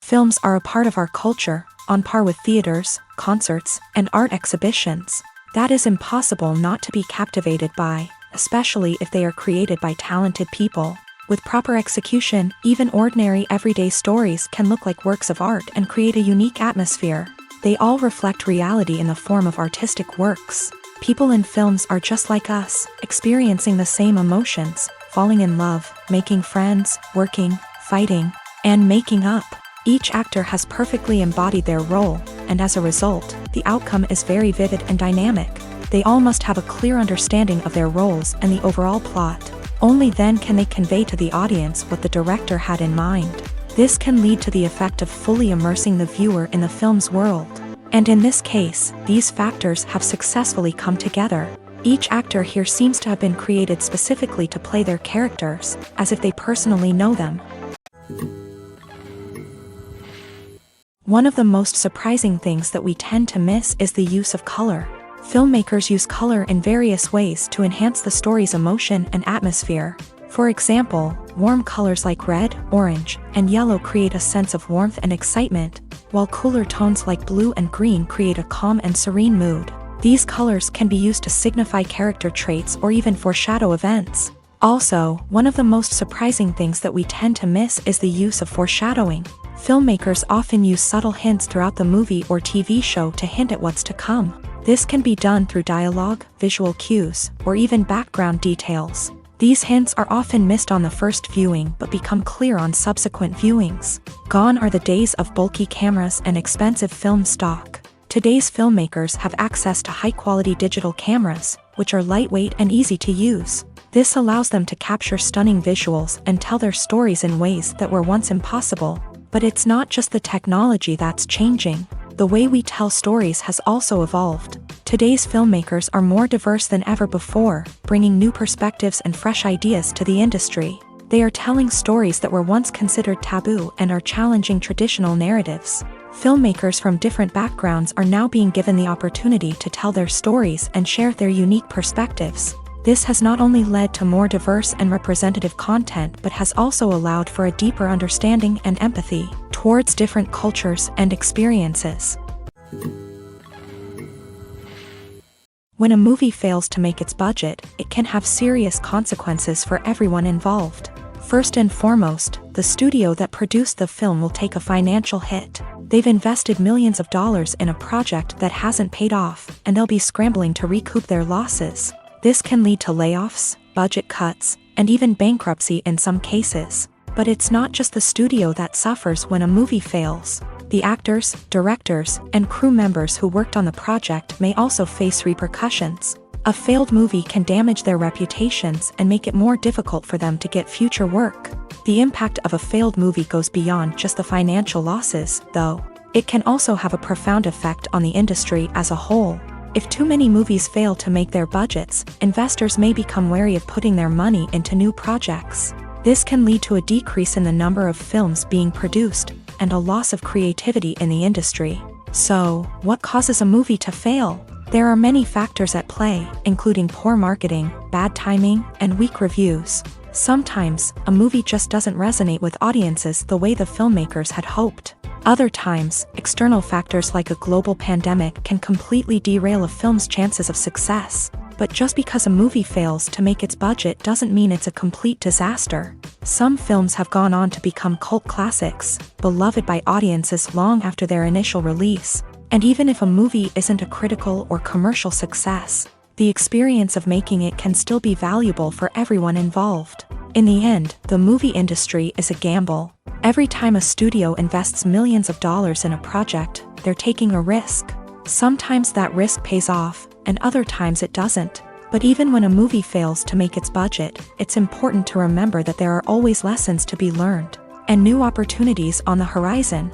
Films are a part of our culture, on par with theaters, concerts, and art exhibitions. That is impossible not to be captivated by, especially if they are created by talented people. With proper execution, even ordinary everyday stories can look like works of art and create a unique atmosphere. They all reflect reality in the form of artistic works. People in films are just like us, experiencing the same emotions, falling in love, making friends, working, fighting, and making up. Each actor has perfectly embodied their role, and as a result, the outcome is very vivid and dynamic. They all must have a clear understanding of their roles and the overall plot. Only then can they convey to the audience what the director had in mind. This can lead to the effect of fully immersing the viewer in the film's world. And in this case, these factors have successfully come together. Each actor here seems to have been created specifically to play their characters, as if they personally know them. One of the most surprising things that we tend to miss is the use of color. Filmmakers use color in various ways to enhance the story's emotion and atmosphere. For example, warm colors like red, orange, and yellow create a sense of warmth and excitement, while cooler tones like blue and green create a calm and serene mood. These colors can be used to signify character traits or even foreshadow events. Also, one of the most surprising things that we tend to miss is the use of foreshadowing. Filmmakers often use subtle hints throughout the movie or TV show to hint at what's to come. This can be done through dialogue, visual cues, or even background details. These hints are often missed on the first viewing but become clear on subsequent viewings. Gone are the days of bulky cameras and expensive film stock. Today's filmmakers have access to high-quality digital cameras, which are lightweight and easy to use. This allows them to capture stunning visuals and tell their stories in ways that were once impossible. But it's not just the technology that's changing. The way we tell stories has also evolved. Today's filmmakers are more diverse than ever before, bringing new perspectives and fresh ideas to the industry. They are telling stories that were once considered taboo and are challenging traditional narratives. Filmmakers from different backgrounds are now being given the opportunity to tell their stories and share their unique perspectives. This has not only led to more diverse and representative content but has also allowed for a deeper understanding and empathy towards different cultures and experiences. When a movie fails to make its budget, it can have serious consequences for everyone involved. First and foremost, the studio that produced the film will take a financial hit. They've invested millions of dollars in a project that hasn't paid off, and they'll be scrambling to recoup their losses. This can lead to layoffs, budget cuts, and even bankruptcy in some cases. But it's not just the studio that suffers when a movie fails. The actors, directors, and crew members who worked on the project may also face repercussions. A failed movie can damage their reputations and make it more difficult for them to get future work. The impact of a failed movie goes beyond just the financial losses, though. It can also have a profound effect on the industry as a whole. If too many movies fail to make their budgets, investors may become wary of putting their money into new projects. This can lead to a decrease in the number of films being produced, and a loss of creativity in the industry. So, what causes a movie to fail? There are many factors at play, including poor marketing, bad timing, and weak reviews. Sometimes, a movie just doesn't resonate with audiences the way the filmmakers had hoped. Other times, external factors like a global pandemic can completely derail a film's chances of success. But just because a movie fails to make its budget doesn't mean it's a complete disaster. Some films have gone on to become cult classics, beloved by audiences long after their initial release. And even if a movie isn't a critical or commercial success, the experience of making it can still be valuable for everyone involved. In the end, the movie industry is a gamble. Every time a studio invests millions of dollars in a project, they're taking a risk. Sometimes that risk pays off, and other times it doesn't. But even when a movie fails to make its budget, it's important to remember that there are always lessons to be learned, and new opportunities on the horizon.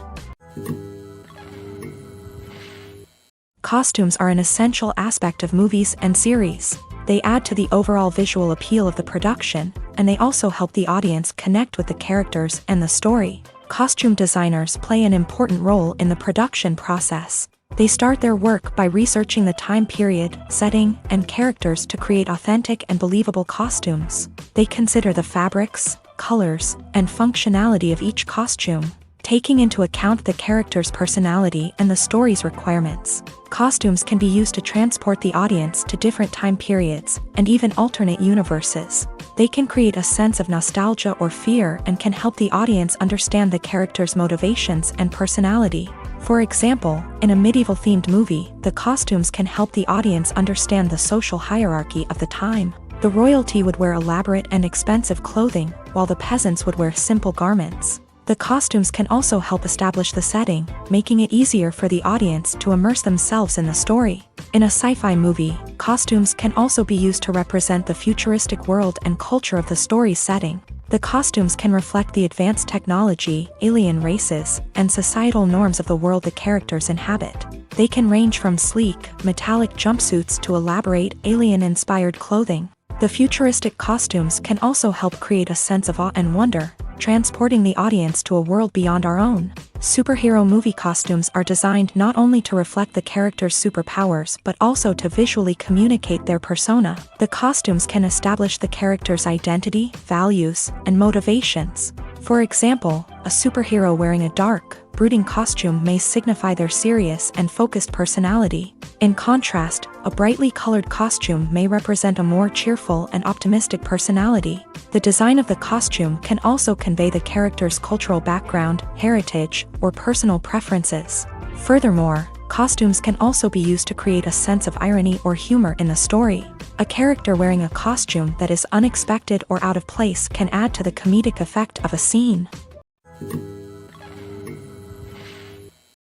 Costumes are an essential aspect of movies and series. They add to the overall visual appeal of the production, and they also help the audience connect with the characters and the story. Costume designers play an important role in the production process. They start their work by researching the time period, setting, and characters to create authentic and believable costumes. They consider the fabrics, colors, and functionality of each costume. taking into account the character's personality and the story's requirements. Costumes can be used to transport the audience to different time periods and even alternate universes. They can create a sense of nostalgia or fear and can help the audience understand the character's motivations and personality. For example, in a medieval-themed movie, the costumes can help the audience understand the social hierarchy of the time. The royalty would wear elaborate and expensive clothing, while the peasants would wear simple garments. The costumes can also help establish the setting, making it easier for the audience to immerse themselves in the story. In a sci-fi movie, costumes can also be used to represent the futuristic world and culture of the story's setting. The costumes can reflect the advanced technology, alien races, and societal norms of the world the characters inhabit. They can range from sleek, metallic jumpsuits to elaborate, alien-inspired clothing. The futuristic costumes can also help create a sense of awe and wonder, transporting the audience to a world beyond our own. Superhero movie costumes are designed not only to reflect the character's superpowers but also to visually communicate their persona. The costumes can establish the character's identity, values, and motivations. For example, a superhero wearing a dark, brooding costume may signify their serious and focused personality. In contrast, a brightly colored costume may represent a more cheerful and optimistic personality. The design of the costume can also convey the character's cultural background, heritage, or personal preferences. Furthermore, costumes can also be used to create a sense of irony or humor in the story. A character wearing a costume that is unexpected or out of place can add to the comedic effect of a scene.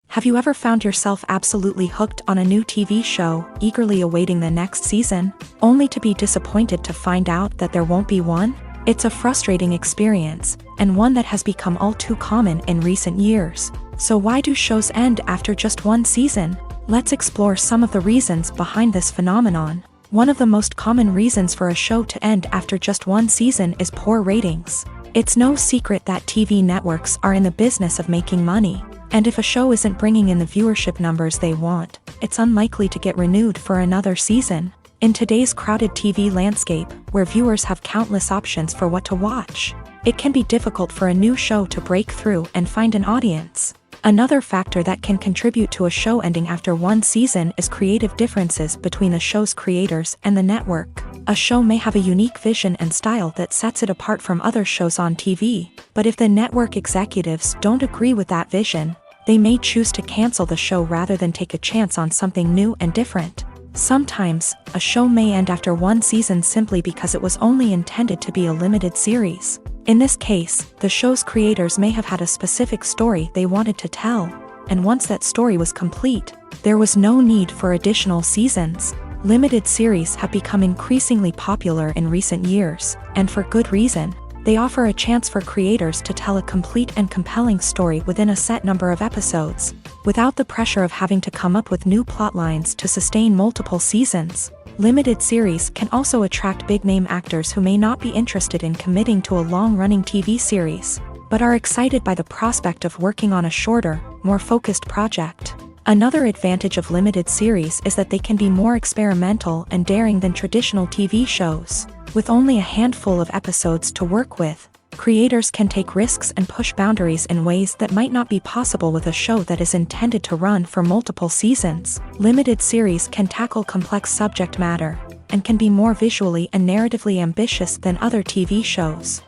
Have you ever found yourself absolutely hooked on a new TV show, eagerly awaiting the next season, only to be disappointed to find out that there won't be one? It's a frustrating experience, and one that has become all too common in recent years. So why do shows end after just one season? Let's explore some of the reasons behind this phenomenon. One of the most common reasons for a show to end after just one season is poor ratings. It's no secret that TV networks are in the business of making money. And if a show isn't bringing in the viewership numbers they want, it's unlikely to get renewed for another season. In today's crowded TV landscape, where viewers have countless options for what to watch, it can be difficult for a new show to break through and find an audience. Another factor that can contribute to a show ending after one season is creative differences between the show's creators and the network. A show may have a unique vision and style that sets it apart from other shows on TV, but if the network executives don't agree with that vision, they may choose to cancel the show rather than take a chance on something new and different. Sometimes, a show may end after one season simply because it was only intended to be a limited series. In this case, the show's creators may have had a specific story they wanted to tell, and once that story was complete, there was no need for additional seasons. Limited series have become increasingly popular in recent years, and for good reason. They offer a chance for creators to tell a complete and compelling story within a set number of episodes, without the pressure of having to come up with new plotlines to sustain multiple seasons. Limited series can also attract big-name actors who may not be interested in committing to a long-running TV series, but are excited by the prospect of working on a shorter, more focused project. Another advantage of limited series is that they can be more experimental and daring than traditional TV shows. With only a handful of episodes to work with, creators can take risks and push boundaries in ways that might not be possible with a show that is intended to run for multiple seasons. Limited series can tackle complex subject matter, and can be more visually and narratively ambitious than other TV shows.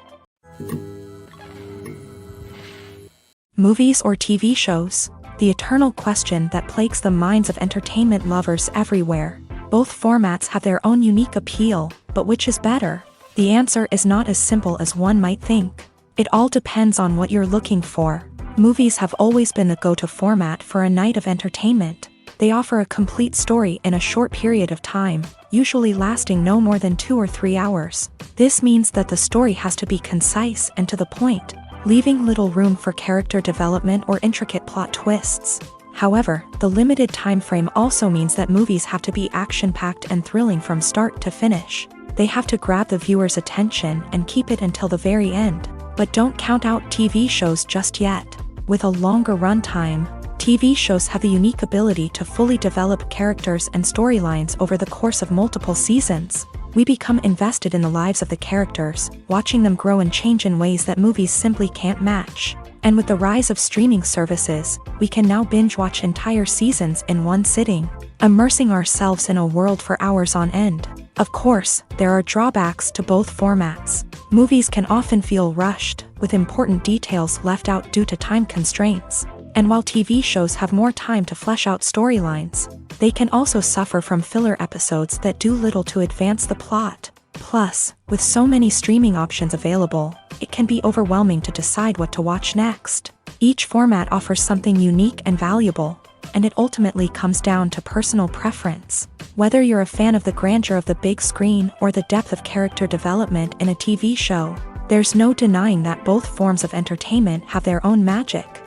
Movies or TV shows? The eternal question that plagues the minds of entertainment lovers everywhere. Both formats have their own unique appeal, but which is better? The answer is not as simple as one might think. It all depends on what you're looking for. Movies have always been the go-to format for a night of entertainment. They offer a complete story in a short period of time, usually lasting no more than 2 or 3 hours. This means that the story has to be concise and to the point, leaving little room for character development or intricate plot twists. However, the limited time frame also means that movies have to be action-packed and thrilling from start to finish. They have to grab the viewer's attention and keep it until the very end. But don't count out TV shows just yet. With a longer runtime, TV shows have the unique ability to fully develop characters and storylines over the course of multiple seasons. We become invested in the lives of the characters, watching them grow and change in ways that movies simply can't match. And with the rise of streaming services, we can now binge-watch entire seasons in one sitting, immersing ourselves in a world for hours on end. Of course, there are drawbacks to both formats. Movies can often feel rushed, with important details left out due to time constraints. And while TV shows have more time to flesh out storylines, they can also suffer from filler episodes that do little to advance the plot. Plus, with so many streaming options available, it can be overwhelming to decide what to watch next. Each format offers something unique and valuable, and it ultimately comes down to personal preference. Whether you're a fan of the grandeur of the big screen or the depth of character development in a TV show, there's no denying that both forms of entertainment have their own magic.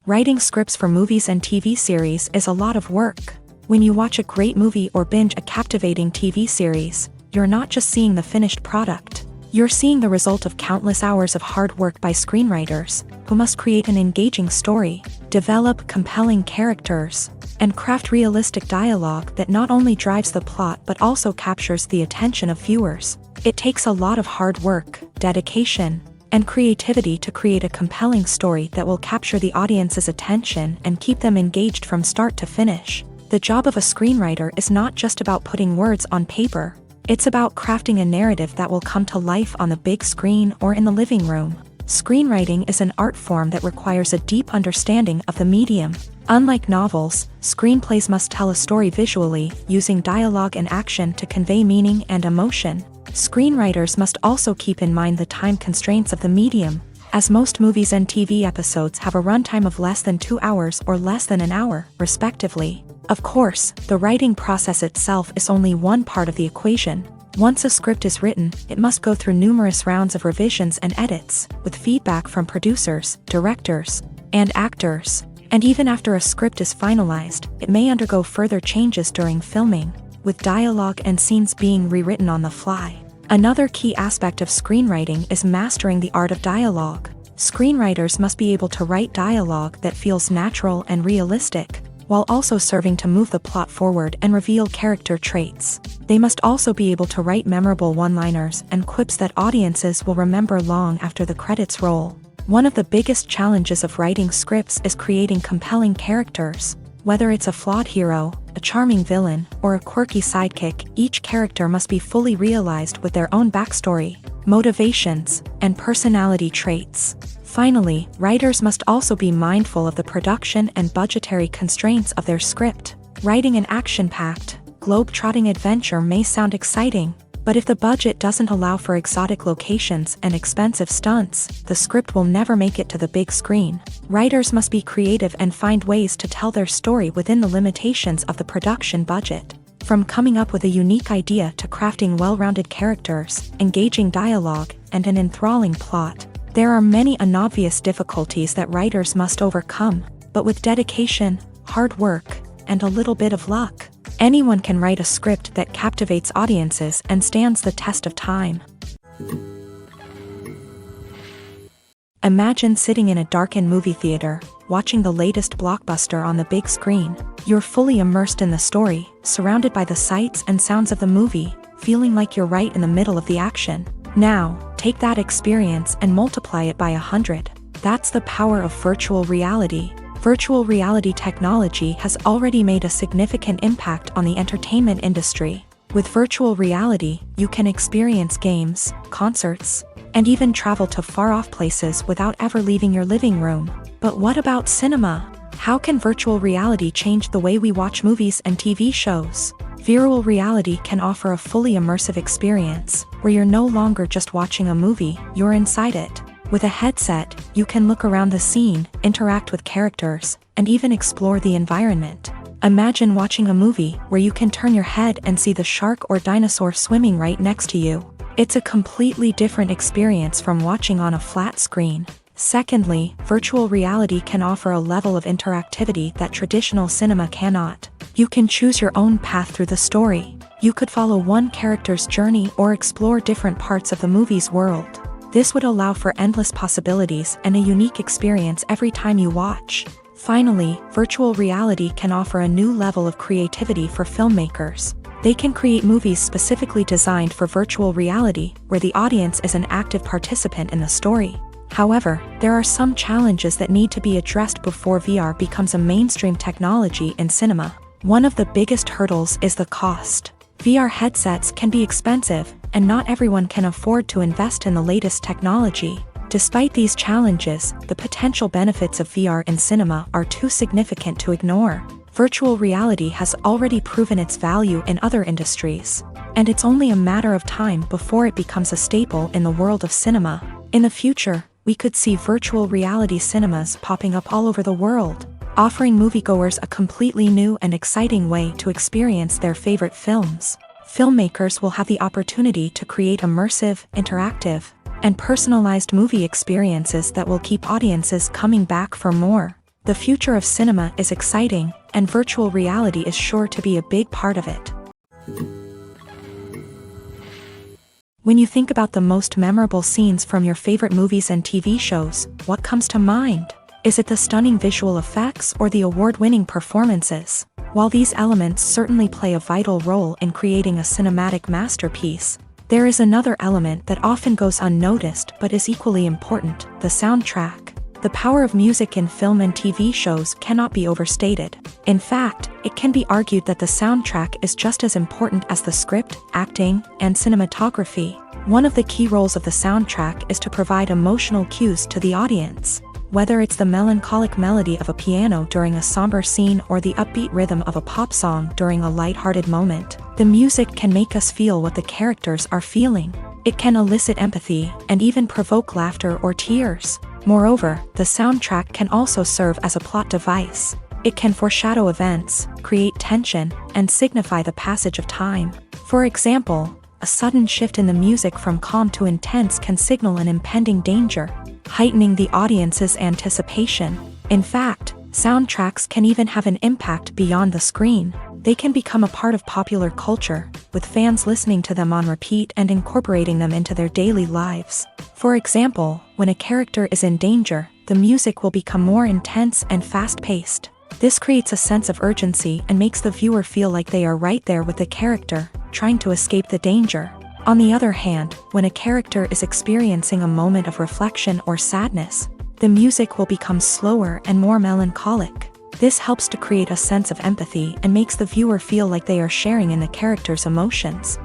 Writing scripts for movies and TV series is a lot of work. When you watch a great movie or binge a captivating TV series, you're not just seeing the finished product. You're seeing the result of countless hours of hard work by screenwriters, who must create an engaging story, develop compelling characters, and craft realistic dialogue that not only drives the plot but also captures the attention of viewers. It takes a lot of hard work, dedication, and creativity to create a compelling story that will capture the audience's attention and keep them engaged from start to finish. The job of a screenwriter is not just about putting words on paper. It's about crafting a narrative that will come to life on the big screen or in the living room. Screenwriting is an art form that requires a deep understanding of the medium. Unlike novels, screenplays must tell a story visually, using dialogue and action to convey meaning and emotion. Screenwriters must also keep in mind the time constraints of the medium, as most movies and TV episodes have a runtime of less than 2 hours or less than an hour, respectively. Of course, the writing process itself is only one part of the equation. Once a script is written, it must go through numerous rounds of revisions and edits, with feedback from producers, directors, and actors. And even after a script is finalized, it may undergo further changes during filming, with dialogue and scenes being rewritten on the fly. Another key aspect of screenwriting is mastering the art of dialogue. Screenwriters must be able to write dialogue that feels natural and realistic, while also serving to move the plot forward and reveal character traits. They must also be able to write memorable one-liners and quips that audiences will remember long after the credits roll. One of the biggest challenges of writing scripts is creating compelling characters. Whether it's a flawed hero, a charming villain, or a quirky sidekick, each character must be fully realized with their own backstory, motivations, and personality traits. Finally, writers must also be mindful of the production and budgetary constraints of their script. Writing an action-packed, globe-trotting adventure may sound exciting, but if the budget doesn't allow for exotic locations and expensive stunts, the script will never make it to the big screen. Writers must be creative and find ways to tell their story within the limitations of the production budget. From coming up with a unique idea to crafting well-rounded characters, engaging dialogue, and an enthralling plot, there are many unobvious difficulties that writers must overcome, but with dedication, hard work, and a little bit of luck, anyone can write a script that captivates audiences and stands the test of time. Imagine sitting in a darkened movie theater, watching the latest blockbuster on the big screen. You're fully immersed in the story, surrounded by the sights and sounds of the movie, feeling like you're right in the middle of the action. Now, take that experience and multiply it by 100. That's the power of virtual reality. Virtual reality technology has already made a significant impact on the entertainment industry. With virtual reality, you can experience games, concerts, and even travel to far-off places without ever leaving your living room. But what about cinema? How can virtual reality change the way we watch movies and TV shows? Virtual reality can offer a fully immersive experience, where you're no longer just watching a movie, you're inside it. With a headset, you can look around the scene, interact with characters, and even explore the environment. Imagine watching a movie where you can turn your head and see the shark or dinosaur swimming right next to you. It's a completely different experience from watching on a flat screen. Secondly, virtual reality can offer a level of interactivity that traditional cinema cannot. You can choose your own path through the story. You could follow one character's journey or explore different parts of the movie's world. This would allow for endless possibilities and a unique experience every time you watch. Finally, virtual reality can offer a new level of creativity for filmmakers. They can create movies specifically designed for virtual reality, where the audience is an active participant in the story. However, there are some challenges that need to be addressed before VR becomes a mainstream technology in cinema. One of the biggest hurdles is the cost. VR headsets can be expensive, and not everyone can afford to invest in the latest technology. Despite these challenges, the potential benefits of VR in cinema are too significant to ignore. Virtual reality has already proven its value in other industries, and it's only a matter of time before it becomes a staple in the world of cinema. In the future, we could see virtual reality cinemas popping up all over the world, offering moviegoers a completely new and exciting way to experience their favorite films. Filmmakers will have the opportunity to create immersive, interactive, and personalized movie experiences that will keep audiences coming back for more. The future of cinema is exciting, and virtual reality is sure to be a big part of it. When you think about the most memorable scenes from your favorite movies and TV shows, what comes to mind? Is it the stunning visual effects or the award-winning performances? While these elements certainly play a vital role in creating a cinematic masterpiece, there is another element that often goes unnoticed but is equally important: the soundtrack. The power of music in film and TV shows cannot be overstated. In fact, it can be argued that the soundtrack is just as important as the script, acting, and cinematography. One of the key roles of the soundtrack is to provide emotional cues to the audience. Whether it's the melancholic melody of a piano during a somber scene or the upbeat rhythm of a pop song during a lighthearted moment, the music can make us feel what the characters are feeling. It can elicit empathy and even provoke laughter or tears. Moreover, the soundtrack can also serve as a plot device. It can foreshadow events, create tension, and signify the passage of time. For example, a sudden shift in the music from calm to intense can signal an impending danger, heightening the audience's anticipation. In fact, soundtracks can even have an impact beyond the screen. They can become a part of popular culture, with fans listening to them on repeat and incorporating them into their daily lives. For example, when a character is in danger, the music will become more intense and fast-paced. This creates a sense of urgency and makes the viewer feel like they are right there with the character, trying to escape the danger. On the other hand, when a character is experiencing a moment of reflection or sadness, the music will become slower and more melancholic. This helps to create a sense of empathy and makes the viewer feel like they are sharing in the character's emotions.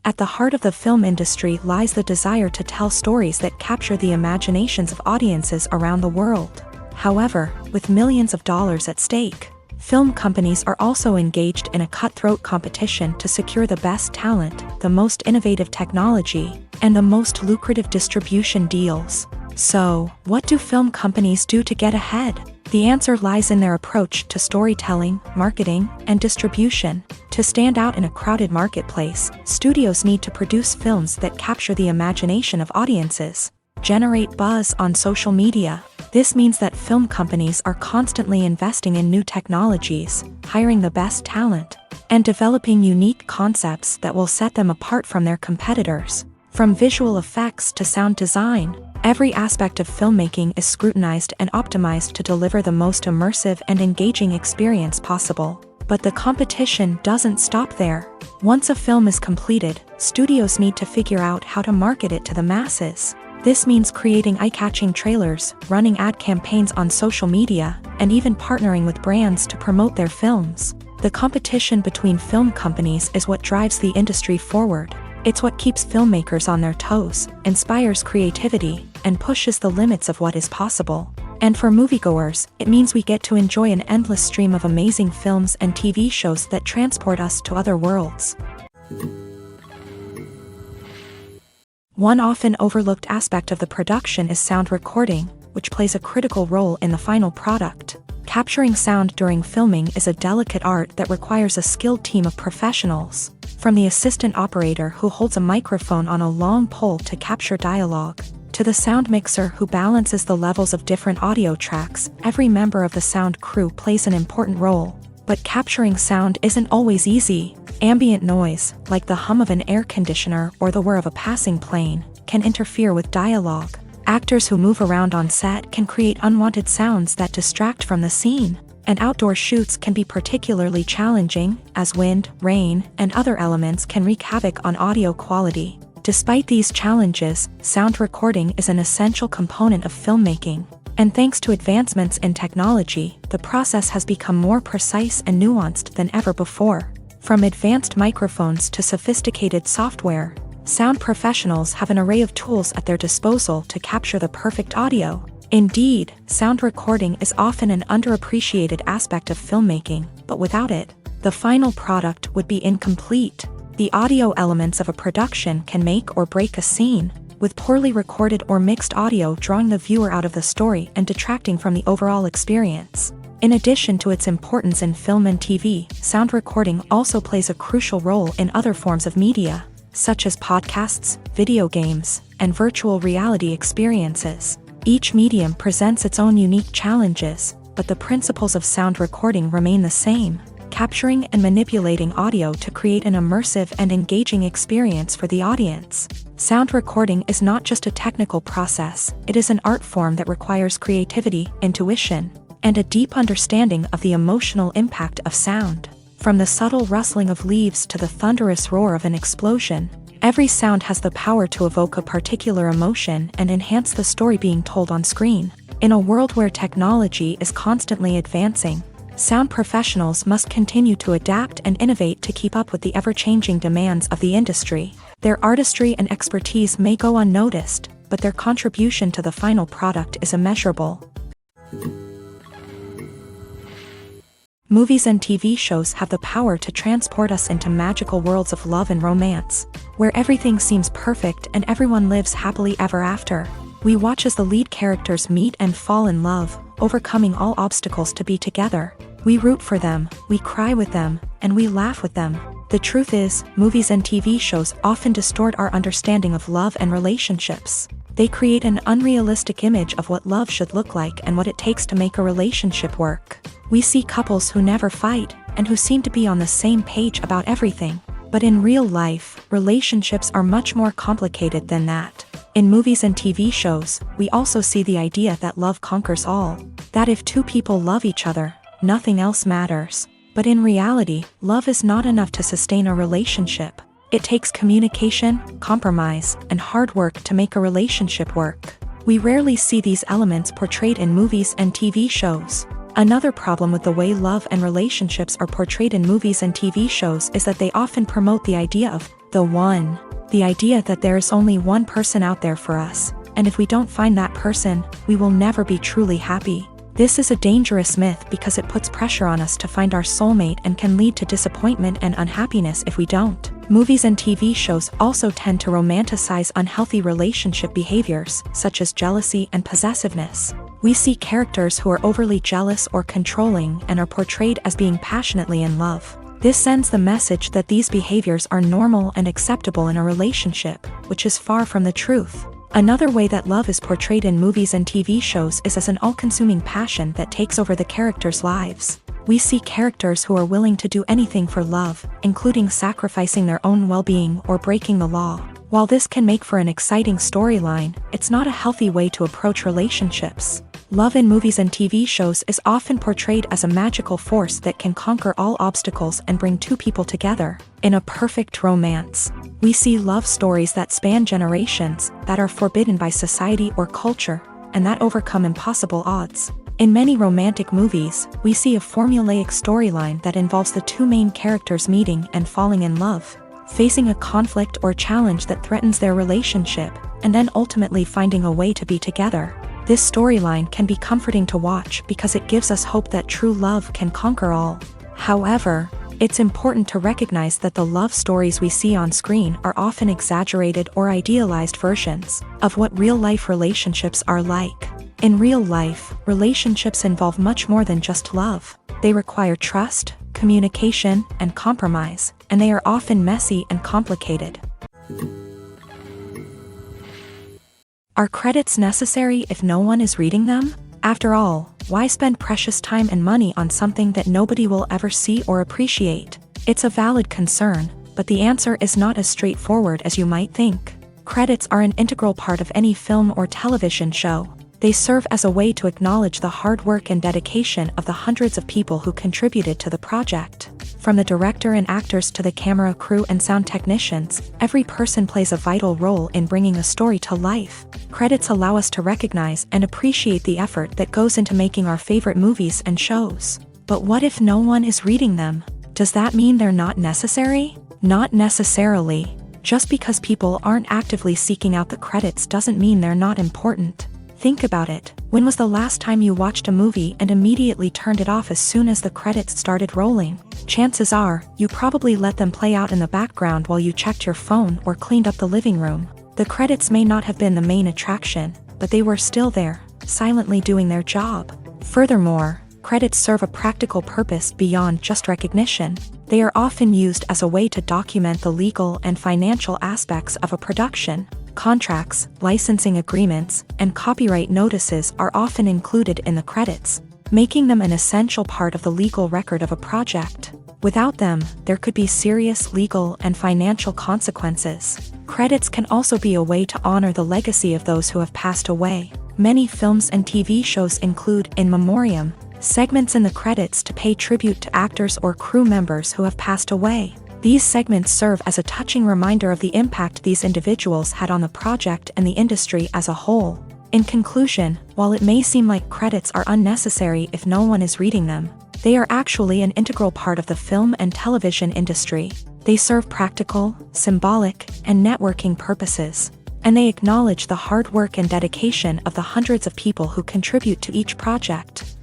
At the heart of the film industry lies the desire to tell stories that capture the imaginations of audiences around the world. However, with millions of dollars at stake, film companies are also engaged in a cutthroat competition to secure the best talent, the most innovative technology, and the most lucrative distribution deals. So, what do film companies do to get ahead? The answer lies in their approach to storytelling, marketing, and distribution. To stand out in a crowded marketplace, studios need to produce films that capture the imagination of audiences, generate buzz on social media. This means that film companies are constantly investing in new technologies, hiring the best talent, and developing unique concepts that will set them apart from their competitors. From visual effects to sound design, every aspect of filmmaking is scrutinized and optimized to deliver the most immersive and engaging experience possible. But the competition doesn't stop there. Once a film is completed, studios need to figure out how to market it to the masses. This means creating eye-catching trailers, running ad campaigns on social media, and even partnering with brands to promote their films. The competition between film companies is what drives the industry forward. It's what keeps filmmakers on their toes, inspires creativity, and pushes the limits of what is possible. And for moviegoers, it means we get to enjoy an endless stream of amazing films and TV shows that transport us to other worlds. One often overlooked aspect of the production is sound recording, which plays a critical role in the final product. Capturing sound during filming is a delicate art that requires a skilled team of professionals. From the assistant operator who holds a microphone on a long pole to capture dialogue, to the sound mixer who balances the levels of different audio tracks, every member of the sound crew plays an important role. But capturing sound isn't always easy. Ambient noise, like the hum of an air conditioner or the whir of a passing plane, can interfere with dialogue. Actors who move around on set can create unwanted sounds that distract from the scene. And outdoor shoots can be particularly challenging, as wind, rain, and other elements can wreak havoc on audio quality. Despite these challenges, sound recording is an essential component of filmmaking. And thanks to advancements in technology, the process has become more precise and nuanced than ever before. From advanced microphones to sophisticated software, sound professionals have an array of tools at their disposal to capture the perfect audio. Indeed, sound recording is often an underappreciated aspect of filmmaking, but without it, the final product would be incomplete. The audio elements of a production can make or break a scene, with poorly recorded or mixed audio drawing the viewer out of the story and detracting from the overall experience. In addition to its importance in film and TV, sound recording also plays a crucial role in other forms of media, such as podcasts, video games, and virtual reality experiences. Each medium presents its own unique challenges, but the principles of sound recording remain the same, capturing and manipulating audio to create an immersive and engaging experience for the audience. Sound recording is not just a technical process, it is an art form that requires creativity, intuition, and a deep understanding of the emotional impact of sound. From the subtle rustling of leaves to the thunderous roar of an explosion, every sound has the power to evoke a particular emotion and enhance the story being told on screen. In a world where technology is constantly advancing, sound professionals must continue to adapt and innovate to keep up with the ever-changing demands of the industry. Their artistry and expertise may go unnoticed, but their contribution to the final product is immeasurable. Movies and TV shows have the power to transport us into magical worlds of love and romance, where everything seems perfect and everyone lives happily ever after. We watch as the lead characters meet and fall in love, overcoming all obstacles to be together. We root for them, we cry with them, and we laugh with them. The truth is, movies and TV shows often distort our understanding of love and relationships. They create an unrealistic image of what love should look like and what it takes to make a relationship work. We see couples who never fight, and who seem to be on the same page about everything. But in real life, relationships are much more complicated than that. In movies and TV shows, we also see the idea that love conquers all. That if two people love each other, nothing else matters. But in reality, love is not enough to sustain a relationship. It takes communication, compromise, and hard work to make a relationship work. We rarely see these elements portrayed in movies and TV shows. Another problem with the way love and relationships are portrayed in movies and TV shows is that they often promote the idea of the one. The idea that there is only one person out there for us, and if we don't find that person, we will never be truly happy. This is a dangerous myth because it puts pressure on us to find our soulmate and can lead to disappointment and unhappiness if we don't. Movies and TV shows also tend to romanticize unhealthy relationship behaviors, such as jealousy and possessiveness. We see characters who are overly jealous or controlling and are portrayed as being passionately in love. This sends the message that these behaviors are normal and acceptable in a relationship, which is far from the truth. Another way that love is portrayed in movies and TV shows is as an all-consuming passion that takes over the characters' lives. We see characters who are willing to do anything for love, including sacrificing their own well-being or breaking the law. While this can make for an exciting storyline, it's not a healthy way to approach relationships. Love in movies and TV shows is often portrayed as a magical force that can conquer all obstacles and bring two people together. In a perfect romance, we see love stories that span generations, that are forbidden by society or culture, and that overcome impossible odds. In many romantic movies, we see a formulaic storyline that involves the two main characters meeting and falling in love, facing a conflict or challenge that threatens their relationship, and then ultimately finding a way to be together. This storyline can be comforting to watch because it gives us hope that true love can conquer all. However, it's important to recognize that the love stories we see on screen are often exaggerated or idealized versions of what real-life relationships are like. In real life, relationships involve much more than just love. They require trust, communication, and compromise, and they are often messy and complicated. Are credits necessary if no one is reading them? After all, why spend precious time and money on something that nobody will ever see or appreciate? It's a valid concern, but the answer is not as straightforward as you might think. Credits are an integral part of any film or television show. They serve as a way to acknowledge the hard work and dedication of the hundreds of people who contributed to the project. From the director and actors to the camera crew and sound technicians, every person plays a vital role in bringing a story to life. Credits allow us to recognize and appreciate the effort that goes into making our favorite movies and shows. But what if no one is reading them? Does that mean they're not necessary? Not necessarily. Just because people aren't actively seeking out the credits doesn't mean they're not important. Think about it. When was the last time you watched a movie and immediately turned it off as soon as the credits started rolling? Chances are, you probably let them play out in the background while you checked your phone or cleaned up the living room. The credits may not have been the main attraction, but they were still there, silently doing their job. Furthermore, credits serve a practical purpose beyond just recognition. They are often used as a way to document the legal and financial aspects of a production. Contracts, licensing agreements, and copyright notices are often included in the credits, making them an essential part of the legal record of a project. Without them, there could be serious legal and financial consequences. Credits can also be a way to honor the legacy of those who have passed away. Many films and TV shows include in memoriam segments in the credits to pay tribute to actors or crew members who have passed away. These segments serve as a touching reminder of the impact these individuals had on the project and the industry as a whole. In conclusion, while it may seem like credits are unnecessary if no one is reading them, they are actually an integral part of the film and television industry. They serve practical, symbolic, and networking purposes, and they acknowledge the hard work and dedication of the hundreds of people who contribute to each project.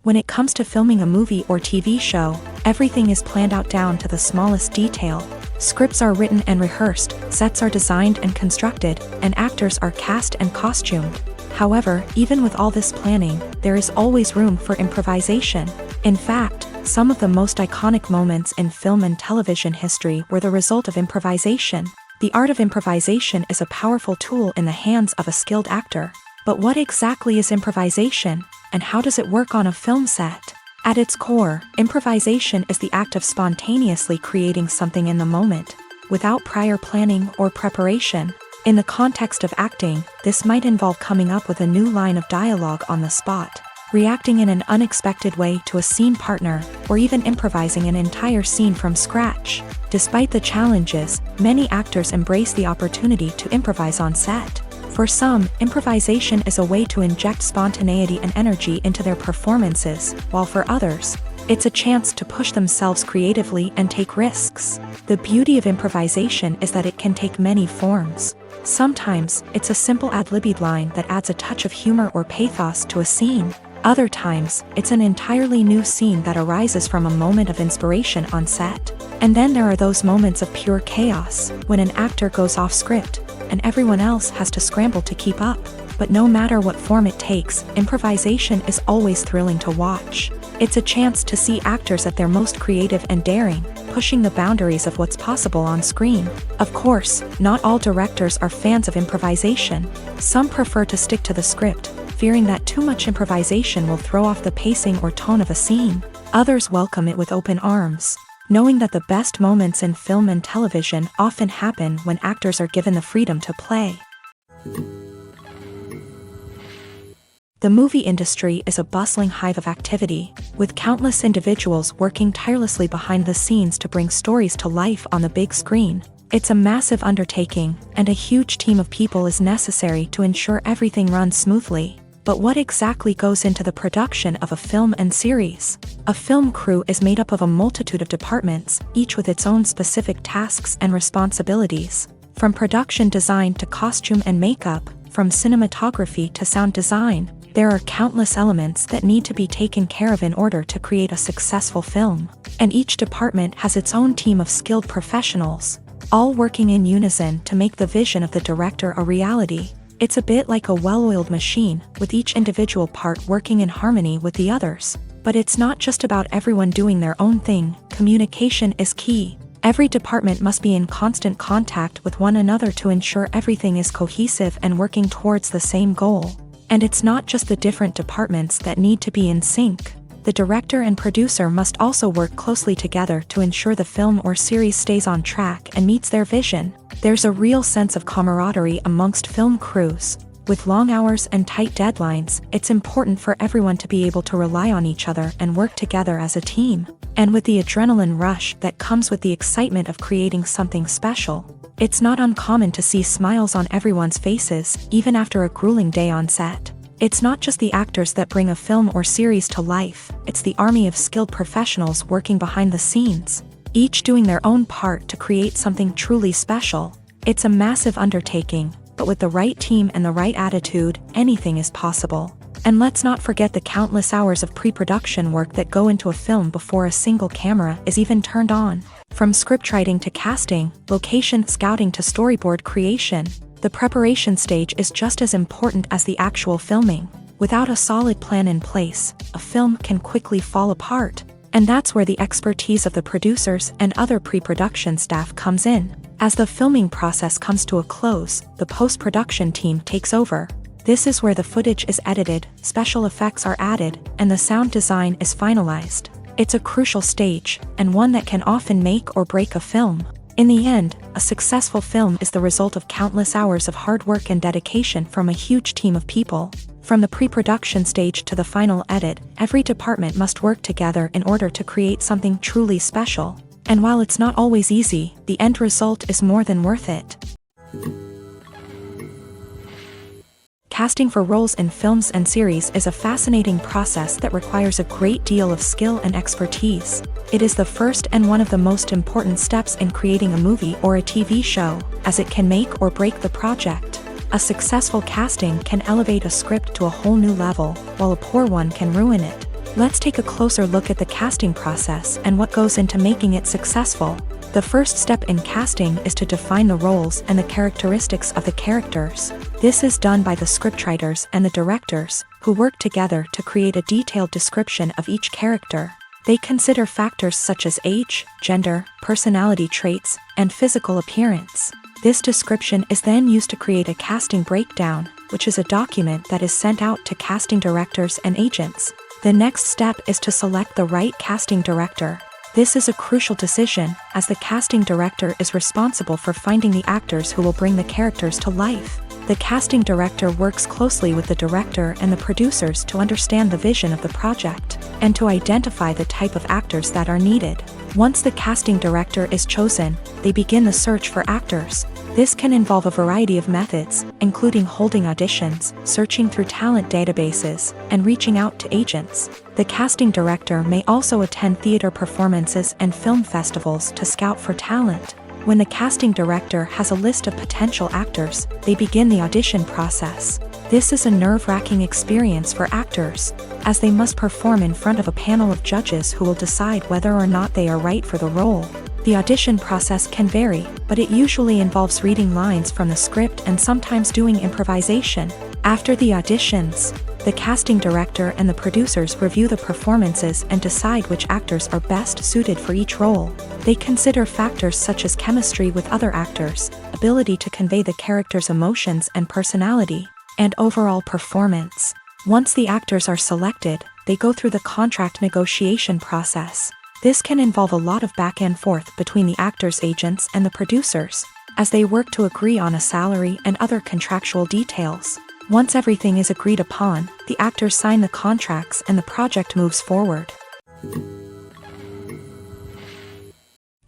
When it comes to filming a movie or TV show, everything is planned out down to the smallest detail. Scripts are written and rehearsed, sets are designed and constructed, and actors are cast and costumed. However, even with all this planning, there is always room for improvisation. In fact, some of the most iconic moments in film and television history were the result of improvisation. The art of improvisation is a powerful tool in the hands of a skilled actor. But what exactly is improvisation, and how does it work on a film set? At its core, improvisation is the act of spontaneously creating something in the moment, without prior planning or preparation. In the context of acting, this might involve coming up with a new line of dialogue on the spot, reacting in an unexpected way to a scene partner, or even improvising an entire scene from scratch. Despite the challenges, many actors embrace the opportunity to improvise on set. For some, improvisation is a way to inject spontaneity and energy into their performances, while for others, it's a chance to push themselves creatively and take risks. The beauty of improvisation is that it can take many forms. Sometimes, it's a simple ad-libbed line that adds a touch of humor or pathos to a scene. Other times, it's an entirely new scene that arises from a moment of inspiration on set. And then there are those moments of pure chaos, when an actor goes off script, and everyone else has to scramble to keep up. But no matter what form it takes, improvisation is always thrilling to watch. It's a chance to see actors at their most creative and daring, pushing the boundaries of what's possible on screen. Of course, not all directors are fans of improvisation. Some prefer to stick to the script, fearing that too much improvisation will throw off the pacing or tone of a scene. Others welcome it with open arms, knowing that the best moments in film and television often happen when actors are given the freedom to play. The movie industry is a bustling hive of activity, with countless individuals working tirelessly behind the scenes to bring stories to life on the big screen. It's a massive undertaking, and a huge team of people is necessary to ensure everything runs smoothly. But what exactly goes into the production of a film and series? A film crew is made up of a multitude of departments, each with its own specific tasks and responsibilities. From production design to costume and makeup, from cinematography to sound design, there are countless elements that need to be taken care of in order to create a successful film. And each department has its own team of skilled professionals, all working in unison to make the vision of the director a reality. It's a bit like a well-oiled machine, with each individual part working in harmony with the others. But it's not just about everyone doing their own thing. Communication is key. Every department must be in constant contact with one another to ensure everything is cohesive and working towards the same goal. And it's not just the different departments that need to be in sync. The director and producer must also work closely together to ensure the film or series stays on track and meets their vision. There's a real sense of camaraderie amongst film crews. With long hours and tight deadlines, it's important for everyone to be able to rely on each other and work together as a team. And with the adrenaline rush that comes with the excitement of creating something special, it's not uncommon to see smiles on everyone's faces, even after a grueling day on set. It's not just the actors that bring a film or series to life, it's the army of skilled professionals working behind the scenes, each doing their own part to create something truly special. It's a massive undertaking, but with the right team and the right attitude, anything is possible. And let's not forget the countless hours of pre-production work that go into a film before a single camera is even turned on. From scriptwriting to casting, location scouting to storyboard creation, the preparation stage is just as important as the actual filming. Without a solid plan in place, a film can quickly fall apart. And that's where the expertise of the producers and other pre-production staff comes in. As the filming process comes to a close, the post-production team takes over. This is where the footage is edited, special effects are added, and the sound design is finalized. It's a crucial stage, and one that can often make or break a film. In the end, a successful film is the result of countless hours of hard work and dedication from a huge team of people. From the pre-production stage to the final edit, every department must work together in order to create something truly special. And while it's not always easy, the end result is more than worth it. Casting for roles in films and series is a fascinating process that requires a great deal of skill and expertise. It is the first and one of the most important steps in creating a movie or a TV show, as it can make or break the project. A successful casting can elevate a script to a whole new level, while a poor one can ruin it. Let's take a closer look at the casting process and what goes into making it successful. The first step in casting is to define the roles and the characteristics of the characters. This is done by the scriptwriters and the directors, who work together to create a detailed description of each character. They consider factors such as age, gender, personality traits, and physical appearance. This description is then used to create a casting breakdown, which is a document that is sent out to casting directors and agents. The next step is to select the right casting director. This is a crucial decision, as the casting director is responsible for finding the actors who will bring the characters to life. The casting director works closely with the director and the producers to understand the vision of the project, and to identify the type of actors that are needed. Once the casting director is chosen, they begin the search for actors. This can involve a variety of methods, including holding auditions, searching through talent databases, and reaching out to agents. The casting director may also attend theater performances and film festivals to scout for talent. When the casting director has a list of potential actors, they begin the audition process. This is a nerve-wracking experience for actors, as they must perform in front of a panel of judges who will decide whether or not they are right for the role. The audition process can vary, but it usually involves reading lines from the script and sometimes doing improvisation. After the auditions, the casting director and the producers review the performances and decide which actors are best suited for each role. They consider factors such as chemistry with other actors, ability to convey the character's emotions and personality, and overall performance. Once the actors are selected, they go through the contract negotiation process. This can involve a lot of back and forth between the actors' agents and the producers, as they work to agree on a salary and other contractual details. Once everything is agreed upon, the actors sign the contracts and the project moves forward.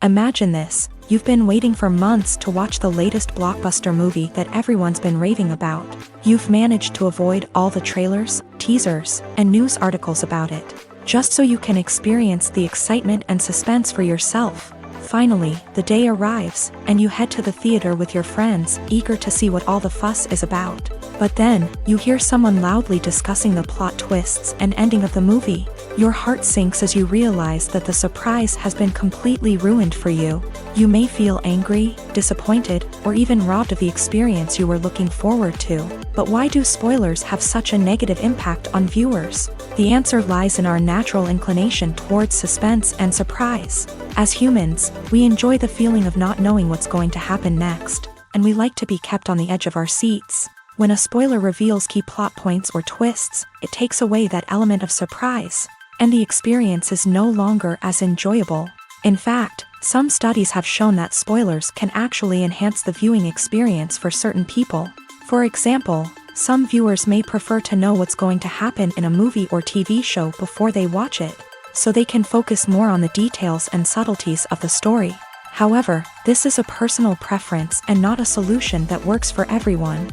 Imagine this: you've been waiting for months to watch the latest blockbuster movie that everyone's been raving about. You've managed to avoid all the trailers, teasers, and news articles about it, just so you can experience the excitement and suspense for yourself. Finally, the day arrives, and you head to the theater with your friends, eager to see what all the fuss is about. But then, you hear someone loudly discussing the plot twists and ending of the movie. Your heart sinks as you realize that the surprise has been completely ruined for you. You may feel angry, disappointed, or even robbed of the experience you were looking forward to. But why do spoilers have such a negative impact on viewers? The answer lies in our natural inclination towards suspense and surprise. As humans, we enjoy the feeling of not knowing what's going to happen next, and we like to be kept on the edge of our seats. When a spoiler reveals key plot points or twists, it takes away that element of surprise. and the experience is no longer as enjoyable. In fact, some studies have shown that spoilers can actually enhance the viewing experience for certain people. For example, some viewers may prefer to know what's going to happen in a movie or TV show before they watch it, so they can focus more on the details and subtleties of the story. However, this is a personal preference and not a solution that works for everyone.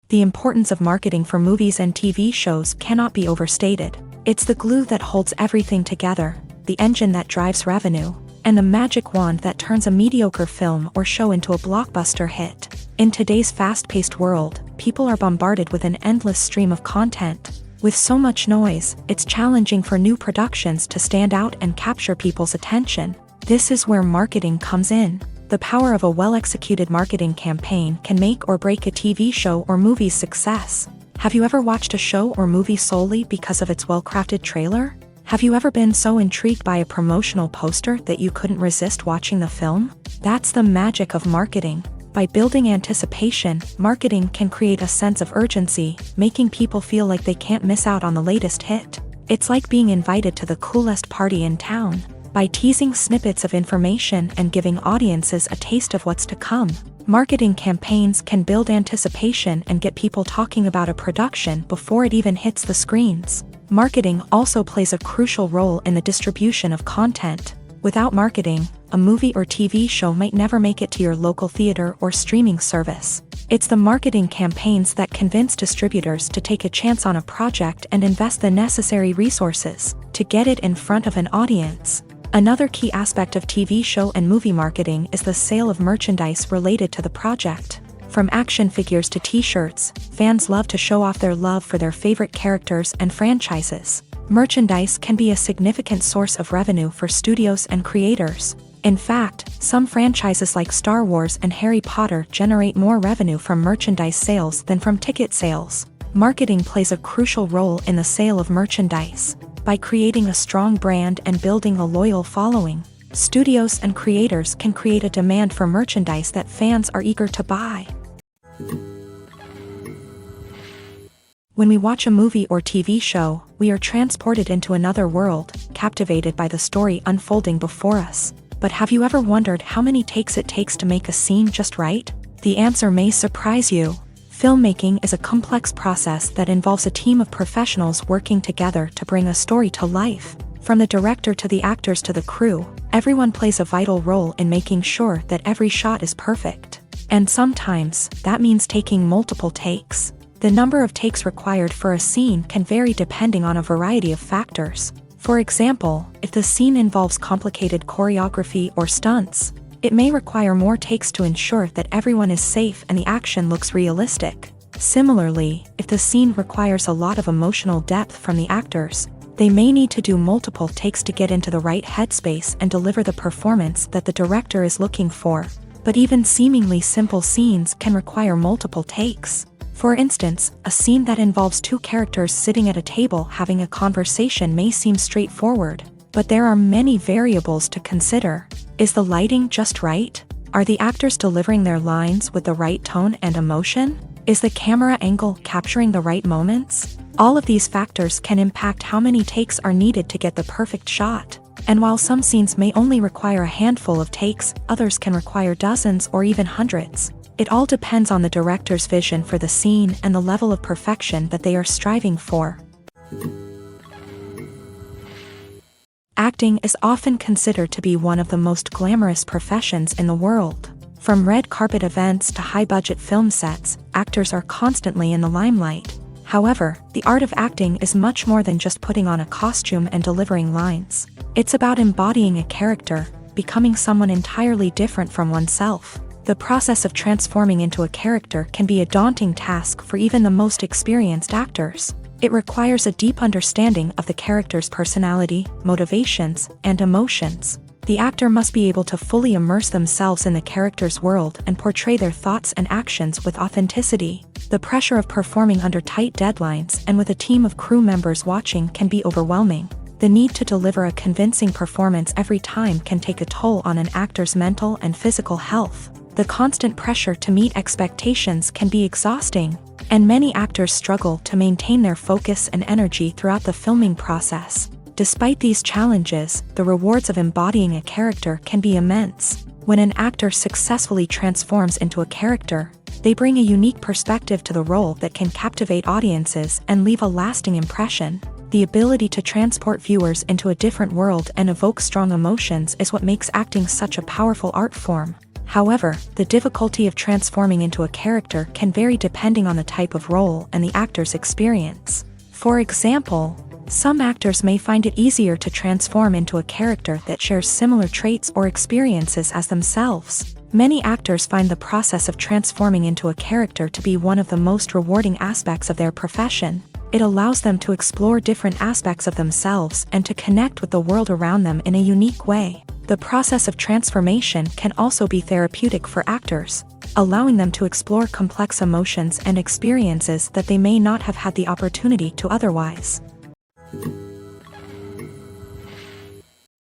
The importance of marketing for movies and TV shows cannot be overstated. It's the glue that holds everything together, the engine that drives revenue, and the magic wand that turns a mediocre film or show into a blockbuster hit. In today's fast-paced world, people are bombarded with an endless stream of content. With so much noise, it's challenging for new productions to stand out and capture people's attention. This is where marketing comes in. The power of a well-executed marketing campaign can make or break a TV show or movie's success. Have you ever watched a show or movie solely because of its well-crafted trailer? Have you ever been so intrigued by a promotional poster that you couldn't resist watching the film? That's the magic of marketing. By building anticipation, marketing can create a sense of urgency, making people feel like they can't miss out on the latest hit. It's like being invited to the coolest party in town. By teasing snippets of information and giving audiences a taste of what's to come, marketing campaigns can build anticipation and get people talking about a production before it even hits the screens. Marketing also plays a crucial role in the distribution of content. Without marketing, a movie or TV show might never make it to your local theater or streaming service. It's the marketing campaigns that convince distributors to take a chance on a project and invest the necessary resources to get it in front of an audience. Another key aspect of TV show and movie marketing is the sale of merchandise related to the project. From action figures to t-shirts, fans love to show off their love for their favorite characters and franchises. Merchandise can be a significant source of revenue for studios and creators. In fact, some franchises like Star Wars and Harry Potter generate more revenue from merchandise sales than from ticket sales. Marketing plays a crucial role in the sale of merchandise. By creating a strong brand and building a loyal following, studios and creators can create a demand for merchandise that fans are eager to buy. When we watch a movie or TV show, we are transported into another world, captivated by the story unfolding before us. But have you ever wondered how many takes it takes to make a scene just right? The answer may surprise you. Filmmaking is a complex process that involves a team of professionals working together to bring a story to life. From the director to the actors to the crew, everyone plays a vital role in making sure that every shot is perfect. And sometimes, that means taking multiple takes. The number of takes required for a scene can vary depending on a variety of factors. For example, if the scene involves complicated choreography or stunts, it may require more takes to ensure that everyone is safe and the action looks realistic. Similarly, if the scene requires a lot of emotional depth from the actors, they may need to do multiple takes to get into the right headspace and deliver the performance that the director is looking for. But even seemingly simple scenes can require multiple takes. For instance, a scene that involves two characters sitting at a table having a conversation may seem straightforward, but there are many variables to consider. Is the lighting just right? Are the actors delivering their lines with the right tone and emotion? Is the camera angle capturing the right moments? All of these factors can impact how many takes are needed to get the perfect shot. And while some scenes may only require a handful of takes, others can require dozens or even hundreds. It all depends on the director's vision for the scene and the level of perfection that they are striving for. Acting is often considered to be one of the most glamorous professions in the world. From red carpet events to high-budget film sets, actors are constantly in the limelight. However, the art of acting is much more than just putting on a costume and delivering lines. It's about embodying a character, becoming someone entirely different from oneself. The process of transforming into a character can be a daunting task for even the most experienced actors. It requires a deep understanding of the character's personality, motivations, and emotions. The actor must be able to fully immerse themselves in the character's world and portray their thoughts and actions with authenticity. The pressure of performing under tight deadlines and with a team of crew members watching can be overwhelming. The need to deliver a convincing performance every time can take a toll on an actor's mental and physical health. The constant pressure to meet expectations can be exhausting, and many actors struggle to maintain their focus and energy throughout the filming process. Despite these challenges, the rewards of embodying a character can be immense. When an actor successfully transforms into a character, they bring a unique perspective to the role that can captivate audiences and leave a lasting impression. The ability to transport viewers into a different world and evoke strong emotions is what makes acting such a powerful art form. However, the difficulty of transforming into a character can vary depending on the type of role and the actor's experience. For example, some actors may find it easier to transform into a character that shares similar traits or experiences as themselves. Many actors find the process of transforming into a character to be one of the most rewarding aspects of their profession. It allows them to explore different aspects of themselves and to connect with the world around them in a unique way. The process of transformation can also be therapeutic for actors, allowing them to explore complex emotions and experiences that they may not have had the opportunity to otherwise.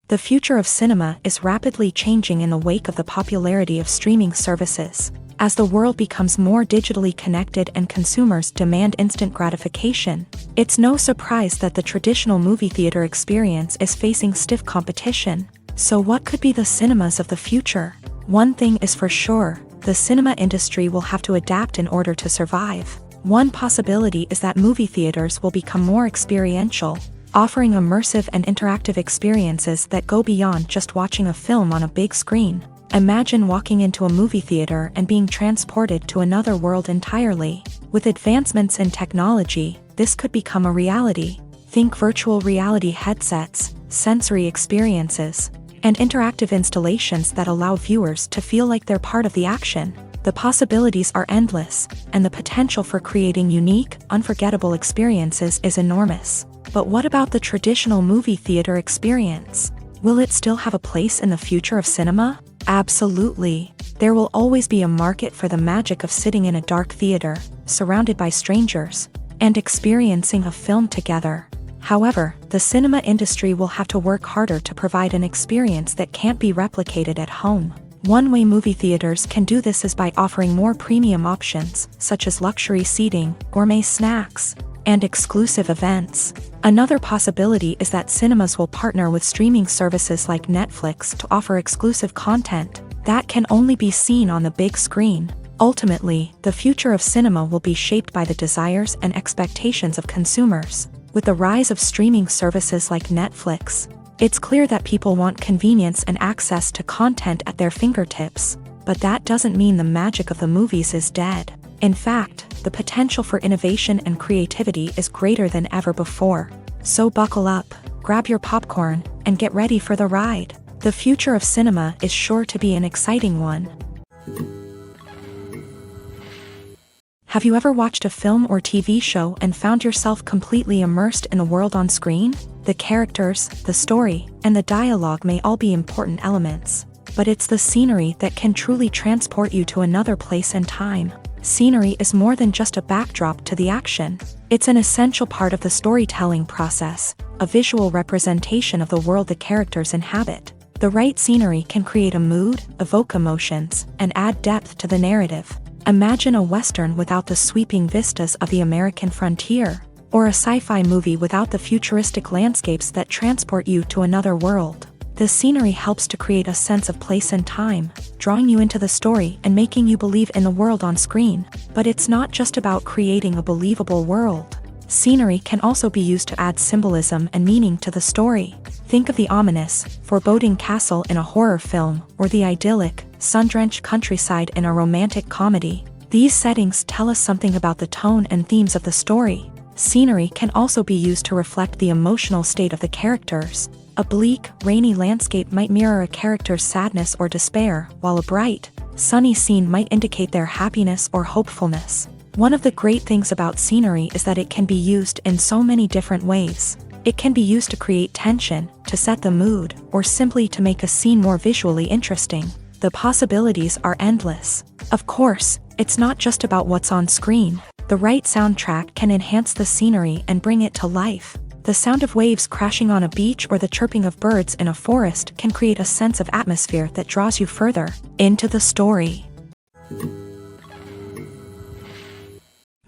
The future of cinema is rapidly changing in the wake of the popularity of streaming services. As the world becomes more digitally connected and consumers demand instant gratification, it's no surprise that the traditional movie theater experience is facing stiff competition. So what could be the cinemas of the future? One thing is for sure, the cinema industry will have to adapt in order to survive. One possibility is that movie theaters will become more experiential, offering immersive and interactive experiences that go beyond just watching a film on a big screen. Imagine walking into a movie theater and being transported to another world entirely. With advancements in technology, this could become a reality. Think virtual reality headsets, sensory experiences, and interactive installations that allow viewers to feel like they're part of the action. The possibilities are endless, and the potential for creating unique, unforgettable experiences is enormous. But what about the traditional movie theater experience? Will it still have a place in the future of cinema? Absolutely. There will always be a market for the magic of sitting in a dark theater, surrounded by strangers, and experiencing a film together. However, the cinema industry will have to work harder to provide an experience that can't be replicated at home. One way movie theaters can do this is by offering more premium options, such as luxury seating, gourmet snacks, and exclusive events. Another possibility is that cinemas will partner with streaming services like Netflix to offer exclusive content that can only be seen on the big screen. Ultimately, the future of cinema will be shaped by the desires and expectations of consumers. With the rise of streaming services like Netflix, it's clear that people want convenience and access to content at their fingertips. But that doesn't mean the magic of the movies is dead. In fact, the potential for innovation and creativity is greater than ever before. So buckle up, grab your popcorn, and get ready for the ride. The future of cinema is sure to be an exciting one. Have you ever watched a film or TV show and found yourself completely immersed in the world on screen? The characters, the story, and the dialogue may all be important elements, but it's the scenery that can truly transport you to another place and time. Scenery is more than just a backdrop to the action. It's an essential part of the storytelling process, a visual representation of the world the characters inhabit. The right scenery can create a mood, evoke emotions, and add depth to the narrative. Imagine a Western without the sweeping vistas of the American frontier, or a sci-fi movie without the futuristic landscapes that transport you to another world. The scenery helps to create a sense of place and time, drawing you into the story and making you believe in the world on screen. But it's not just about creating a believable world. Scenery can also be used to add symbolism and meaning to the story. Think of the ominous, foreboding castle in a horror film, or the idyllic, sun-drenched countryside in a romantic comedy. These settings tell us something about the tone and themes of the story. Scenery can also be used to reflect the emotional state of the characters. A bleak, rainy landscape might mirror a character's sadness or despair, while a bright, sunny scene might indicate their happiness or hopefulness. One of the great things about scenery is that it can be used in so many different ways. It can be used to create tension, to set the mood, or simply to make a scene more visually interesting. The possibilities are endless. Of course, it's not just about what's on screen. The right soundtrack can enhance the scenery and bring it to life. The sound of waves crashing on a beach or the chirping of birds in a forest can create a sense of atmosphere that draws you further into the story.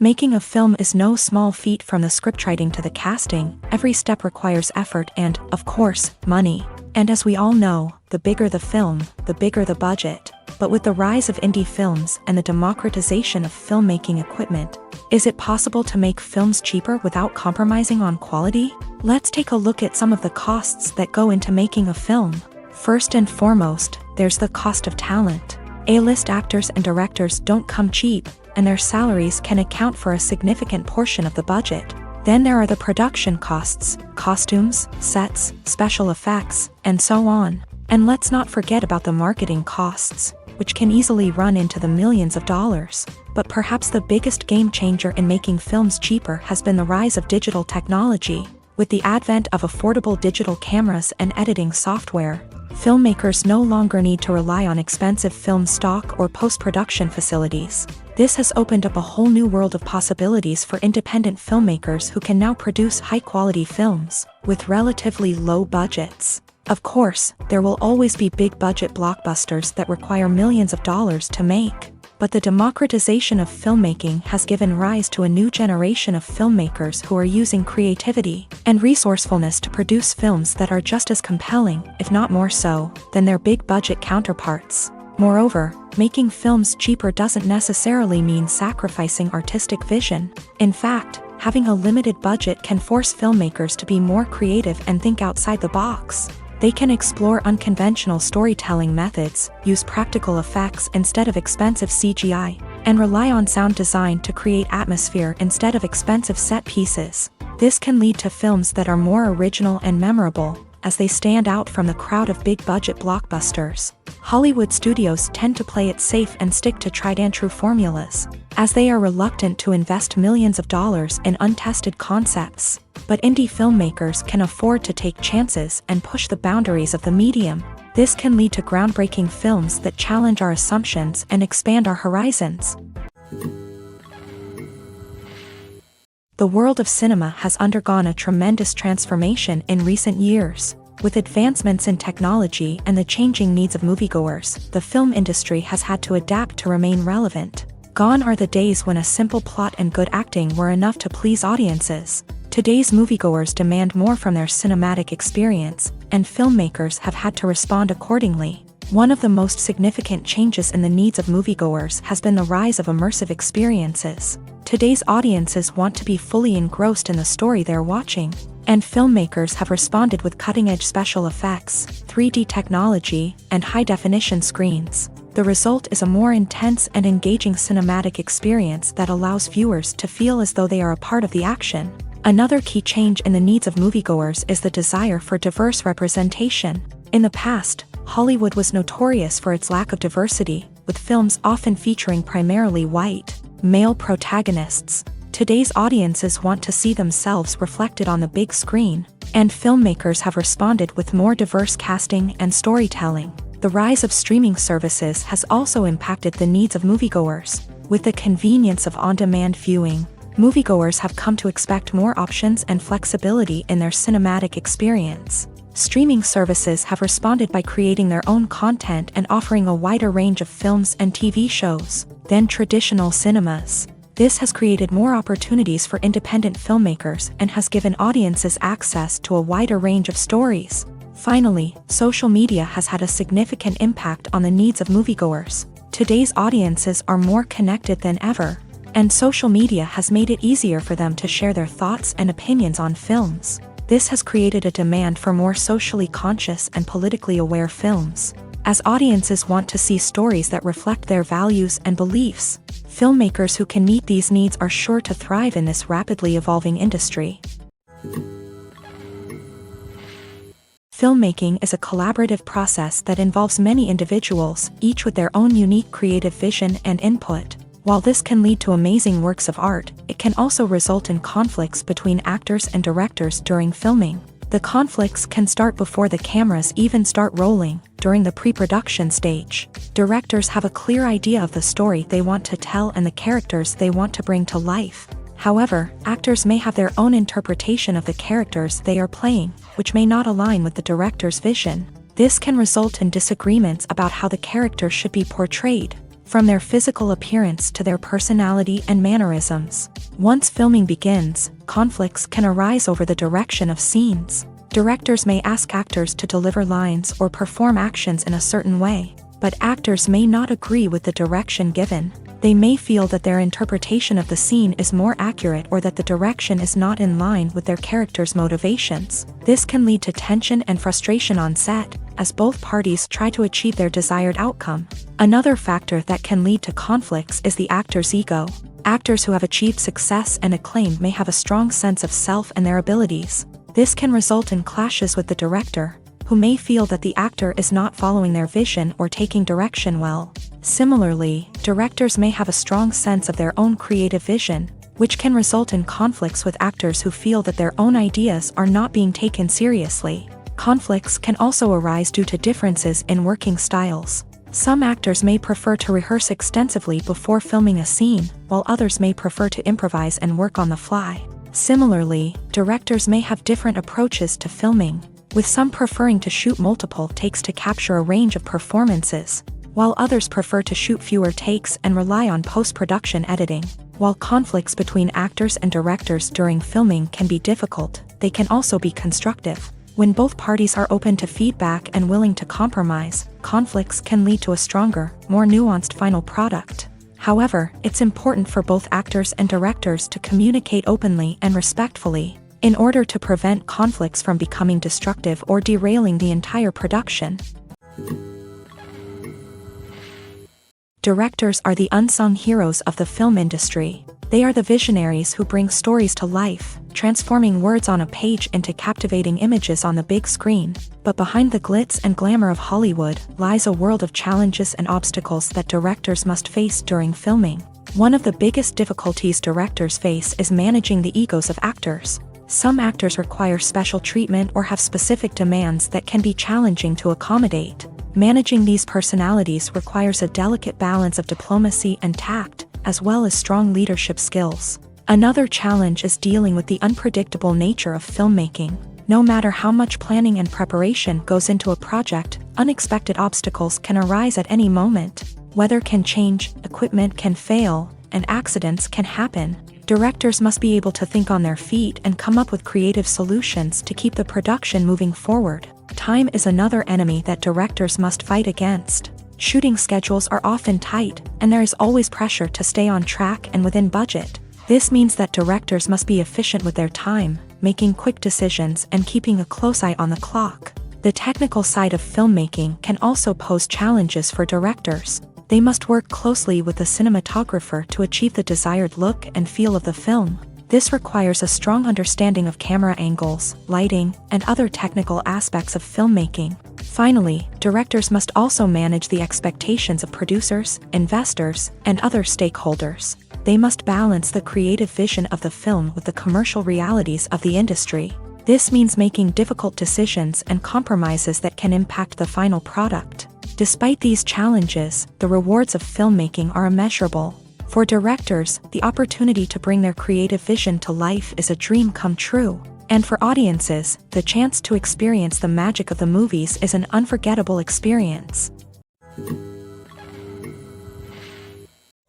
Making a film is no small feat. From the scriptwriting to the casting, every step requires effort and, of course, money. And as we all know, the bigger the film, the bigger the budget. But with the rise of indie films and the democratization of filmmaking equipment, is it possible to make films cheaper without compromising on quality? Let's take a look at some of the costs that go into making a film. First and foremost, there's the cost of talent. A-list actors and directors don't come cheap, and their salaries can account for a significant portion of the budget. Then there are the production costs, costumes, sets, special effects, and so on. And let's not forget about the marketing costs, which can easily run into the millions of dollars. But perhaps the biggest game changer in making films cheaper has been the rise of digital technology. With the advent of affordable digital cameras and editing software, filmmakers no longer need to rely on expensive film stock or post-production facilities. This has opened up a whole new world of possibilities for independent filmmakers who can now produce high-quality films with relatively low budgets. Of course, there will always be big-budget blockbusters that require millions of dollars to make. But the democratization of filmmaking has given rise to a new generation of filmmakers who are using creativity and resourcefulness to produce films that are just as compelling, if not more so, than their big-budget counterparts. Moreover, making films cheaper doesn't necessarily mean sacrificing artistic vision. In fact, having a limited budget can force filmmakers to be more creative and think outside the box. They can explore unconventional storytelling methods, use practical effects instead of expensive CGI, and rely on sound design to create atmosphere instead of expensive set pieces. This can lead to films that are more original and memorable, as they stand out from the crowd of big-budget blockbusters. Hollywood studios tend to play it safe and stick to tried-and-true formulas, as they are reluctant to invest millions of dollars in untested concepts. But indie filmmakers can afford to take chances and push the boundaries of the medium. This can lead to groundbreaking films that challenge our assumptions and expand our horizons. The world of cinema has undergone a tremendous transformation in recent years. With advancements in technology and the changing needs of moviegoers, the film industry has had to adapt to remain relevant. Gone are the days when a simple plot and good acting were enough to please audiences. Today's moviegoers demand more from their cinematic experience, and filmmakers have had to respond accordingly. One of the most significant changes in the needs of moviegoers has been the rise of immersive experiences. Today's audiences want to be fully engrossed in the story they're watching, and filmmakers have responded with cutting-edge special effects, 3D technology, and high-definition screens. The result is a more intense and engaging cinematic experience that allows viewers to feel as though they are a part of the action. Another key change in the needs of moviegoers is the desire for diverse representation. In the past, Hollywood was notorious for its lack of diversity, with films often featuring primarily white, male protagonists. Today's audiences want to see themselves reflected on the big screen, and filmmakers have responded with more diverse casting and storytelling. The rise of streaming services has also impacted the needs of moviegoers. With the convenience of on-demand viewing, moviegoers have come to expect more options and flexibility in their cinematic experience. Streaming services have responded by creating their own content and offering a wider range of films and TV shows than traditional cinemas. This has created more opportunities for independent filmmakers and has given audiences access to a wider range of stories. Finally, social media has had a significant impact on the needs of moviegoers. Today's audiences are more connected than ever, and social media has made it easier for them to share their thoughts and opinions on films. This has created a demand for more socially conscious and politically aware films. As audiences want to see stories that reflect their values and beliefs, filmmakers who can meet these needs are sure to thrive in this rapidly evolving industry. Filmmaking is a collaborative process that involves many individuals, each with their own unique creative vision and input. While this can lead to amazing works of art, it can also result in conflicts between actors and directors during filming. The conflicts can start before the cameras even start rolling, during the pre-production stage. Directors have a clear idea of the story they want to tell and the characters they want to bring to life. However, actors may have their own interpretation of the characters they are playing, which may not align with the director's vision. This can result in disagreements about how the character should be portrayed. from their physical appearance to their personality and mannerisms. Once filming begins, conflicts can arise over the direction of scenes. Directors may ask actors to deliver lines or perform actions in a certain way, but actors may not agree with the direction given. They may feel that their interpretation of the scene is more accurate or that the direction is not in line with their character's motivations. This can lead to tension and frustration on set, as both parties try to achieve their desired outcome. Another factor that can lead to conflicts is the actor's ego. Actors who have achieved success and acclaim may have a strong sense of self and their abilities. This can result in clashes with the director, who may feel that the actor is not following their vision or taking direction well. Similarly, directors may have a strong sense of their own creative vision, which can result in conflicts with actors who feel that their own ideas are not being taken seriously. Conflicts can also arise due to differences in working styles. Some actors may prefer to rehearse extensively before filming a scene, while others may prefer to improvise and work on the fly. Similarly, directors may have different approaches to filming, with some preferring to shoot multiple takes to capture a range of performances, while others prefer to shoot fewer takes and rely on post-production editing. While conflicts between actors and directors during filming can be difficult, they can also be constructive. When both parties are open to feedback and willing to compromise, conflicts can lead to a stronger, more nuanced final product. However, it's important for both actors and directors to communicate openly and respectfully, in order to prevent conflicts from becoming destructive or derailing the entire production. Directors are the unsung heroes of the film industry. They are the visionaries who bring stories to life, transforming words on a page into captivating images on the big screen. But behind the glitz and glamour of Hollywood lies a world of challenges and obstacles that directors must face during filming. One of the biggest difficulties directors face is managing the egos of actors. Some actors require special treatment or have specific demands that can be challenging to accommodate. Managing these personalities requires a delicate balance of diplomacy and tact, as well as strong leadership skills. Another challenge is dealing with the unpredictable nature of filmmaking. No matter how much planning and preparation goes into a project, unexpected obstacles can arise at any moment. Weather can change, equipment can fail, and accidents can happen. Directors must be able to think on their feet and come up with creative solutions to keep the production moving forward. Time is another enemy that directors must fight against. Shooting schedules are often tight, and there is always pressure to stay on track and within budget. This means that directors must be efficient with their time, making quick decisions and keeping a close eye on the clock. The technical side of filmmaking can also pose challenges for directors. They must work closely with the cinematographer to achieve the desired look and feel of the film. This requires a strong understanding of camera angles, lighting, and other technical aspects of filmmaking. Finally, directors must also manage the expectations of producers, investors, and other stakeholders. They must balance the creative vision of the film with the commercial realities of the industry. This means making difficult decisions and compromises that can impact the final product. Despite these challenges, the rewards of filmmaking are immeasurable. For directors, the opportunity to bring their creative vision to life is a dream come true. And for audiences, the chance to experience the magic of the movies is an unforgettable experience.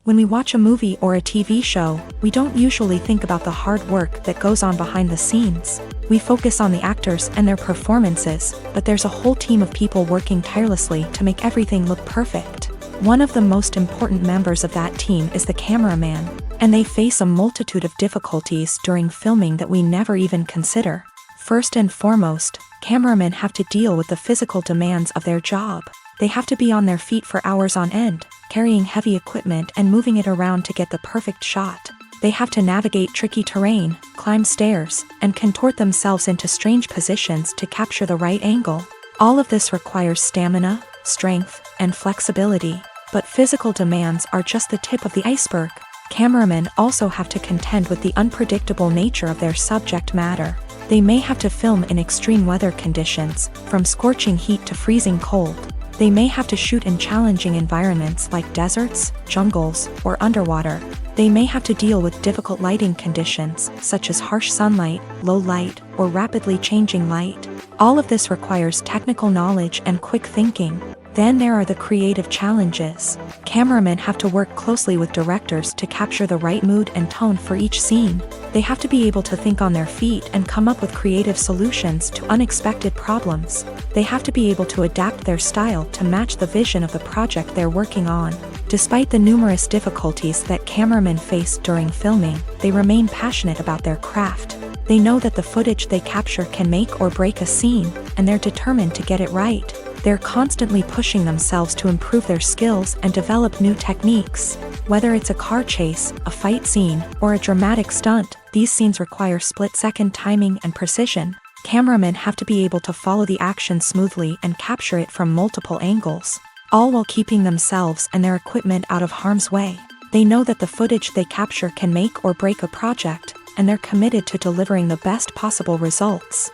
When we watch a movie or a TV show, we don't usually think about the hard work that goes on behind the scenes. We focus on the actors and their performances, but there's a whole team of people working tirelessly to make everything look perfect. One of the most important members of that team is the cameraman, and they face a multitude of difficulties during filming that we never even consider. First and foremost, cameramen have to deal with the physical demands of their job. They have to be on their feet for hours on end, carrying heavy equipment and moving it around to get the perfect shot. They have to navigate tricky terrain, climb stairs, and contort themselves into strange positions to capture the right angle. All of this requires stamina, strength, and flexibility. But physical demands are just the tip of the iceberg. Cameramen also have to contend with the unpredictable nature of their subject matter. They may have to film in extreme weather conditions, from scorching heat to freezing cold. They may have to shoot in challenging environments like deserts, jungles, or underwater. They may have to deal with difficult lighting conditions, such as harsh sunlight, low light, or rapidly changing light. All of this requires technical knowledge and quick thinking. Then there are the creative challenges. Cameramen have to work closely with directors to capture the right mood and tone for each scene. They have to be able to think on their feet and come up with creative solutions to unexpected problems. They have to be able to adapt their style to match the vision of the project they're working on. Despite the numerous difficulties that cameramen face during filming, they remain passionate about their craft. They know that the footage they capture can make or break a scene, and they're determined to get it right. They're constantly pushing themselves to improve their skills and develop new techniques. Whether it's a car chase, a fight scene, or a dramatic stunt, these scenes require split-second timing and precision. Cameramen have to be able to follow the action smoothly and capture it from multiple angles, all while keeping themselves and their equipment out of harm's way. They know that the footage they capture can make or break a project, and they're committed to delivering the best possible results.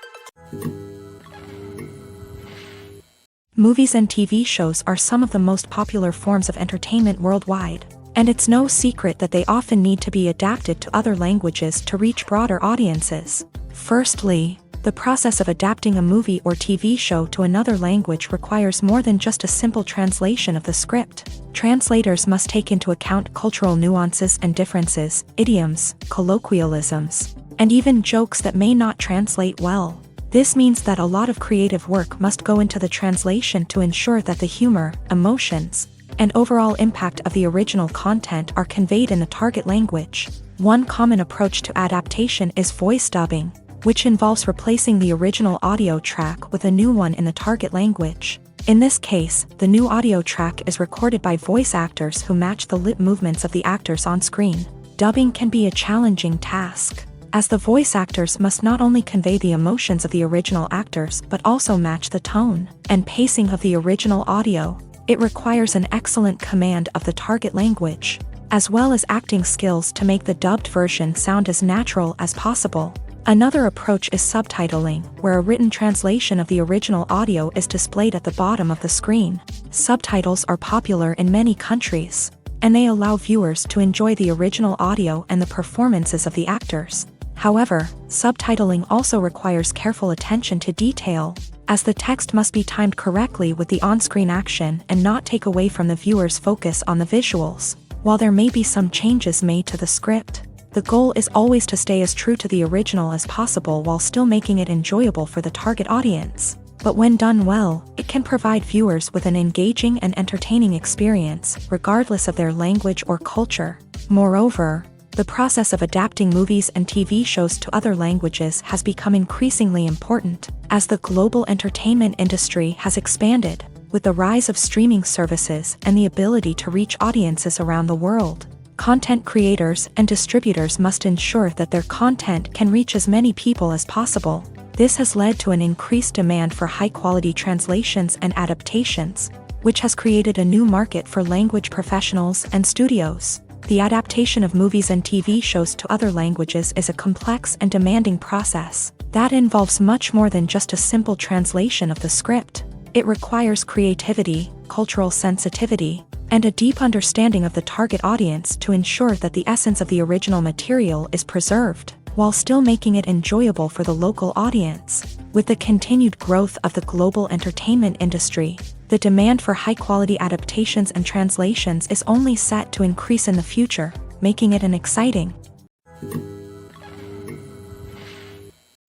Movies and TV shows are some of the most popular forms of entertainment worldwide, and it's no secret that they often need to be adapted to other languages to reach broader audiences. Firstly, the process of adapting a movie or TV show to another language requires more than just a simple translation of the script. Translators must take into account cultural nuances and differences, idioms, colloquialisms, and even jokes that may not translate well. This means that a lot of creative work must go into the translation to ensure that the humor, emotions, and overall impact of the original content are conveyed in the target language. One common approach to adaptation is voice dubbing, which involves replacing the original audio track with a new one in the target language. In this case, the new audio track is recorded by voice actors who match the lip movements of the actors on screen. Dubbing can be a challenging task, as the voice actors must not only convey the emotions of the original actors but also match the tone and pacing of the original audio. It requires an excellent command of the target language, as well as acting skills to make the dubbed version sound as natural as possible. Another approach is subtitling, where a written translation of the original audio is displayed at the bottom of the screen. Subtitles are popular in many countries, and they allow viewers to enjoy the original audio and the performances of the actors. However, subtitling also requires careful attention to detail, as the text must be timed correctly with the on-screen action and not take away from the viewer's focus on the visuals. While there may be some changes made to the script, the goal is always to stay as true to the original as possible while still making it enjoyable for the target audience. But when done well, it can provide viewers with an engaging and entertaining experience, regardless of their language or culture. Moreover, the process of adapting movies and TV shows to other languages has become increasingly important, as the global entertainment industry has expanded, with the rise of streaming services and the ability to reach audiences around the world. Content creators and distributors must ensure that their content can reach as many people as possible. This has led to an increased demand for high-quality translations and adaptations, which has created a new market for language professionals and studios. The adaptation of movies and TV shows to other languages is a complex and demanding process that involves much more than just a simple translation of the script. It requires creativity, cultural sensitivity, and a deep understanding of the target audience to ensure that the essence of the original material is preserved, while still making it enjoyable for the local audience. With the continued growth of the global entertainment industry, the demand for high-quality adaptations and translations is only set to increase in the future, making it an exciting.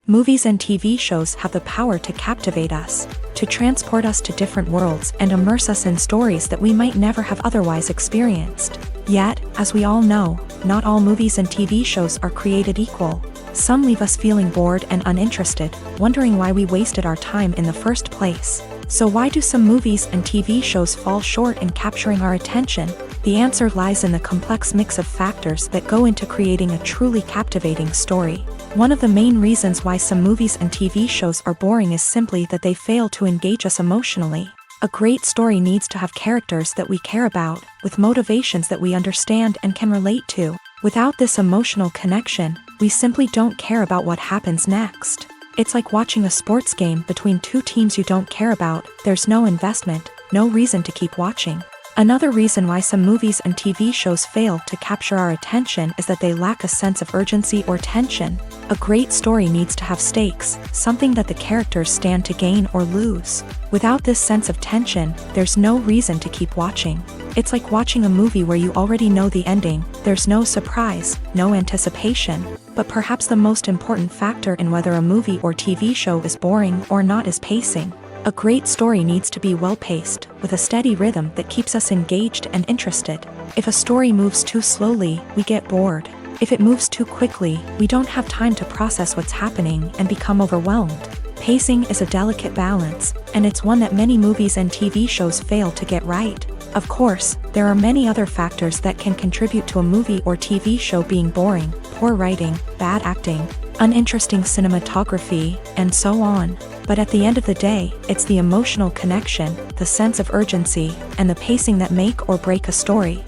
Movies and TV shows have the power to captivate us, to transport us to different worlds and immerse us in stories that we might never have otherwise experienced. Yet, as we all know, not all movies and TV shows are created equal. Some leave us feeling bored and uninterested, wondering why we wasted our time in the first place. So why do some movies and TV shows fall short in capturing our attention? The answer lies in the complex mix of factors that go into creating a truly captivating story. One of the main reasons why some movies and TV shows are boring is simply that they fail to engage us emotionally. A great story needs to have characters that we care about, with motivations that we understand and can relate to. Without this emotional connection, we simply don't care about what happens next. It's like watching a sports game between two teams you don't care about. There's no investment, no reason to keep watching. Another reason why some movies and TV shows fail to capture our attention is that they lack a sense of urgency or tension. A great story needs to have stakes, something that the characters stand to gain or lose. Without this sense of tension, there's no reason to keep watching. It's like watching a movie where you already know the ending, there's no surprise, no anticipation. But perhaps the most important factor in whether a movie or TV show is boring or not is pacing. A great story needs to be well-paced, with a steady rhythm that keeps us engaged and interested. If a story moves too slowly, we get bored. If it moves too quickly, we don't have time to process what's happening and become overwhelmed. Pacing is a delicate balance, and it's one that many movies and TV shows fail to get right. Of course, there are many other factors that can contribute to a movie or TV show being boring: poor writing, bad acting, uninteresting cinematography, and so on. But at the end of the day, it's the emotional connection, the sense of urgency, and the pacing that make or break a story.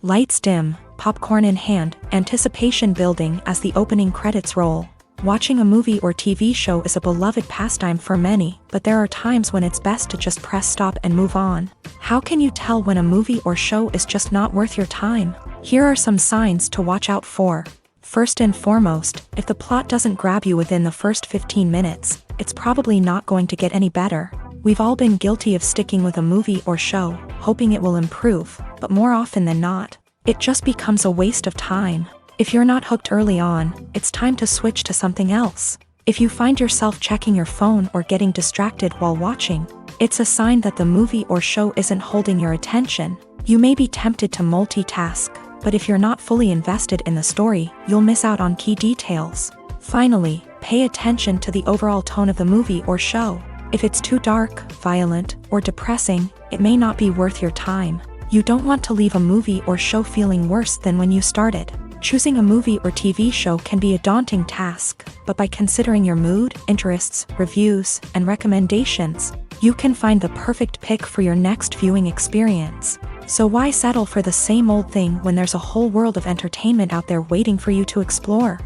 Lights dim, popcorn in hand, anticipation building as the opening credits roll. Watching a movie or TV show is a beloved pastime for many, but there are times when it's best to just press stop and move on. How can you tell when a movie or show is just not worth your time? Here are some signs to watch out for. First and foremost, if the plot doesn't grab you within the first 15 minutes, it's probably not going to get any better. We've all been guilty of sticking with a movie or show, hoping it will improve, but more often than not, it just becomes a waste of time. If you're not hooked early on, it's time to switch to something else. If you find yourself checking your phone or getting distracted while watching, it's a sign that the movie or show isn't holding your attention. You may be tempted to multitask, but if you're not fully invested in the story, you'll miss out on key details. Finally, pay attention to the overall tone of the movie or show. If it's too dark, violent, or depressing, it may not be worth your time. You don't want to leave a movie or show feeling worse than when you started. Choosing a movie or TV show can be a daunting task, but by considering your mood, interests, reviews, and recommendations, you can find the perfect pick for your next viewing experience. So why settle for the same old thing when there's a whole world of entertainment out there waiting for you to explore?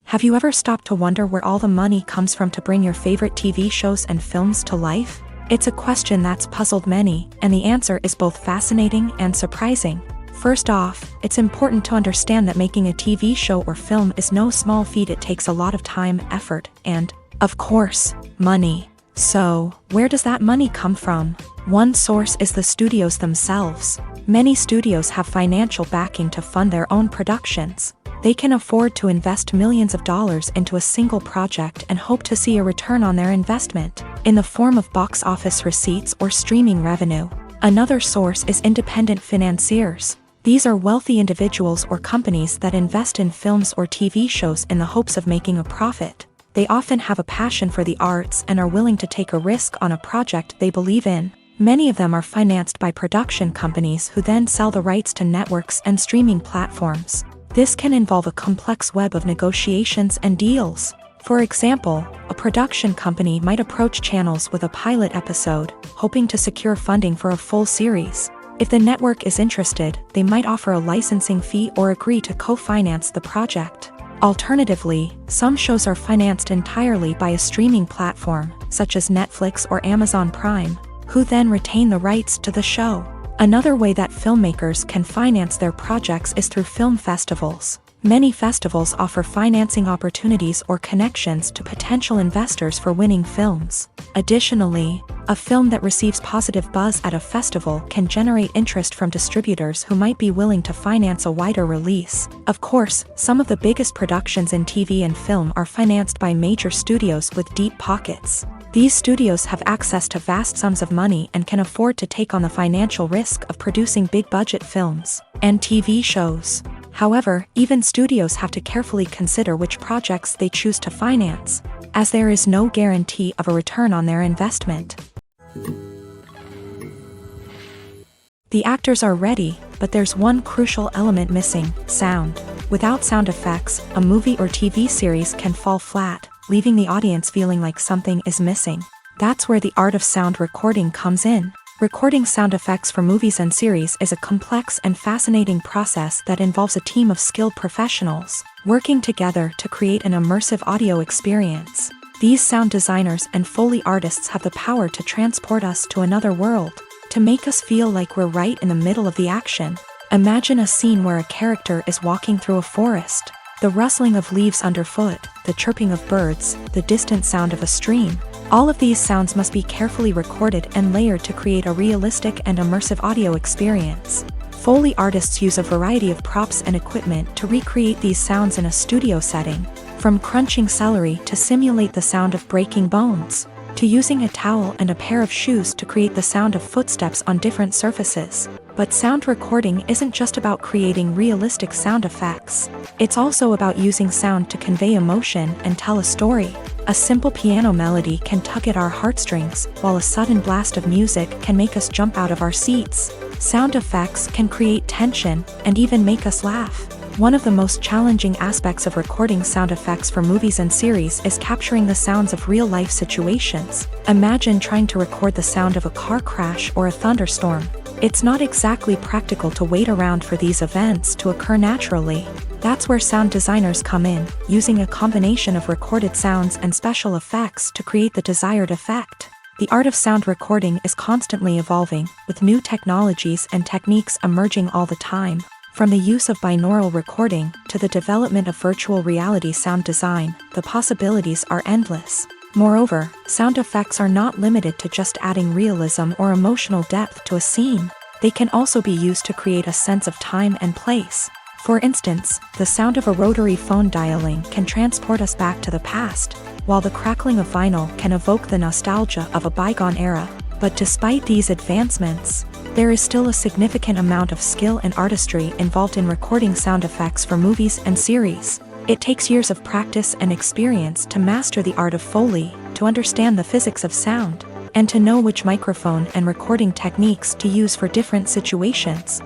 Have you ever stopped to wonder where all the money comes from to bring your favorite TV shows and films to life? It's a question that's puzzled many, and the answer is both fascinating and surprising. First off, it's important to understand that making a TV show or film is no small feat. It takes a lot of time, effort, and, of course, money. So, where does that money come from? One source is the studios themselves. Many studios have financial backing to fund their own productions. They can afford to invest millions of dollars into a single project and hope to see a return on their investment, in the form of box office receipts or streaming revenue. Another source is independent financiers. These are wealthy individuals or companies that invest in films or TV shows in the hopes of making a profit. They often have a passion for the arts and are willing to take a risk on a project they believe in. Many of them are financed by production companies who then sell the rights to networks and streaming platforms. This can involve a complex web of negotiations and deals. For example, a production company might approach channels with a pilot episode, hoping to secure funding for a full series. If the network is interested, they might offer a licensing fee or agree to co-finance the project. Alternatively, some shows are financed entirely by a streaming platform, such as Netflix or Amazon Prime, who then retain the rights to the show. Another way that filmmakers can finance their projects is through film festivals. Many festivals offer financing opportunities or connections to potential investors for winning films. Additionally, a film that receives positive buzz at a festival can generate interest from distributors who might be willing to finance a wider release. Of course, some of the biggest productions in TV and film are financed by major studios with deep pockets. These studios have access to vast sums of money and can afford to take on the financial risk of producing big-budget films and TV shows. However, even studios have to carefully consider which projects they choose to finance, as there is no guarantee of a return on their investment. The actors are ready, but there's one crucial element missing: sound. Without sound effects, a movie or TV series can fall flat, leaving the audience feeling like something is missing. That's where the art of sound recording comes in. Recording sound effects for movies and series is a complex and fascinating process that involves a team of skilled professionals working together to create an immersive audio experience. These sound designers and Foley artists have the power to transport us to another world. to make us feel like we're right in the middle of the action. Imagine a scene where a character is walking through a forest. The rustling of leaves underfoot, the chirping of birds, the distant sound of a stream. All of these sounds must be carefully recorded and layered to create a realistic and immersive audio experience. Foley artists use a variety of props and equipment to recreate these sounds in a studio setting, from crunching celery to simulate the sound of breaking bones, to using a towel and a pair of shoes to create the sound of footsteps on different surfaces. But sound recording isn't just about creating realistic sound effects. It's also about using sound to convey emotion and tell a story. A simple piano melody can tug at our heartstrings, while a sudden blast of music can make us jump out of our seats. Sound effects can create tension and even make us laugh. One of the most challenging aspects of recording sound effects for movies and series is capturing the sounds of real-life situations. Imagine trying to record the sound of a car crash or a thunderstorm. It's not exactly practical to wait around for these events to occur naturally. That's where sound designers come in, using a combination of recorded sounds and special effects to create the desired effect. The art of sound recording is constantly evolving, with new technologies and techniques emerging all the time. From the use of binaural recording to the development of virtual reality sound design, the possibilities are endless. Moreover, sound effects are not limited to just adding realism or emotional depth to a scene. They can also be used to create a sense of time and place. For instance, the sound of a rotary phone dialing can transport us back to the past, while the crackling of vinyl can evoke the nostalgia of a bygone era. But despite these advancements, there is still a significant amount of skill and artistry involved in recording sound effects for movies and series. It takes years of practice and experience to master the art of Foley, to understand the physics of sound, and to know which microphone and recording techniques to use for different situations.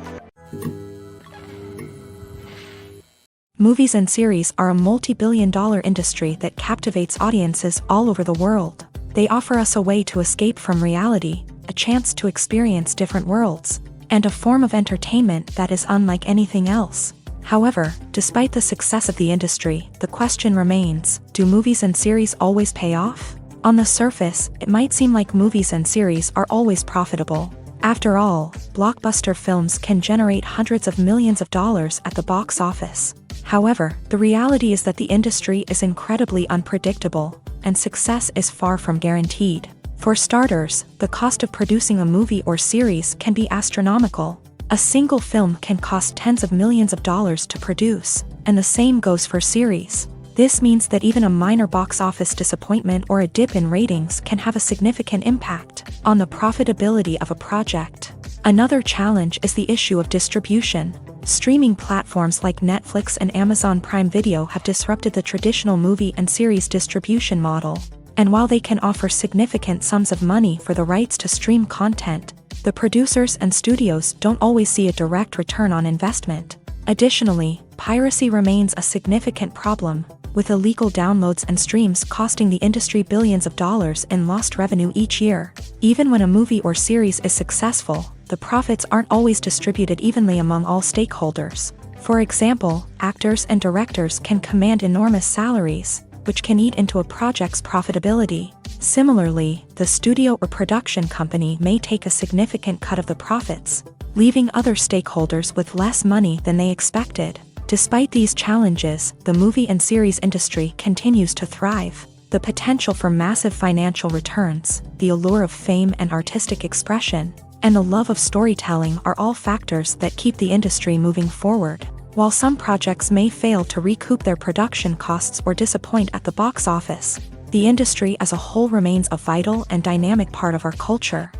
Movies and series are a multi-billion-dollar industry that captivates audiences all over the world. They offer us a way to escape from reality, a chance to experience different worlds, and a form of entertainment that is unlike anything else. However, despite the success of the industry, the question remains, do movies and series always pay off? On the surface, it might seem like movies and series are always profitable. After all, blockbuster films can generate hundreds of millions of dollars at the box office. However, the reality is that the industry is incredibly unpredictable, and success is far from guaranteed. For starters, the cost of producing a movie or series can be astronomical. A single film can cost tens of millions of dollars to produce, and the same goes for series. This means that even a minor box office disappointment or a dip in ratings can have a significant impact on the profitability of a project. Another challenge is the issue of distribution. Streaming platforms like Netflix and Amazon Prime Video have disrupted the traditional movie and series distribution model. And while they can offer significant sums of money for the rights to stream content, the producers and studios don't always see a direct return on investment. Additionally, piracy remains a significant problem, with illegal downloads and streams costing the industry billions of dollars in lost revenue each year. Even when a movie or series is successful, the profits aren't always distributed evenly among all stakeholders. For example, actors and directors can command enormous salaries, which can eat into a project's profitability. Similarly, the studio or production company may take a significant cut of the profits, leaving other stakeholders with less money than they expected. Despite these challenges, the movie and series industry continues to thrive. The potential for massive financial returns, the allure of fame and artistic expression, and the love of storytelling are all factors that keep the industry moving forward. While some projects may fail to recoup their production costs or disappoint at the box office, the industry as a whole remains a vital and dynamic part of our culture.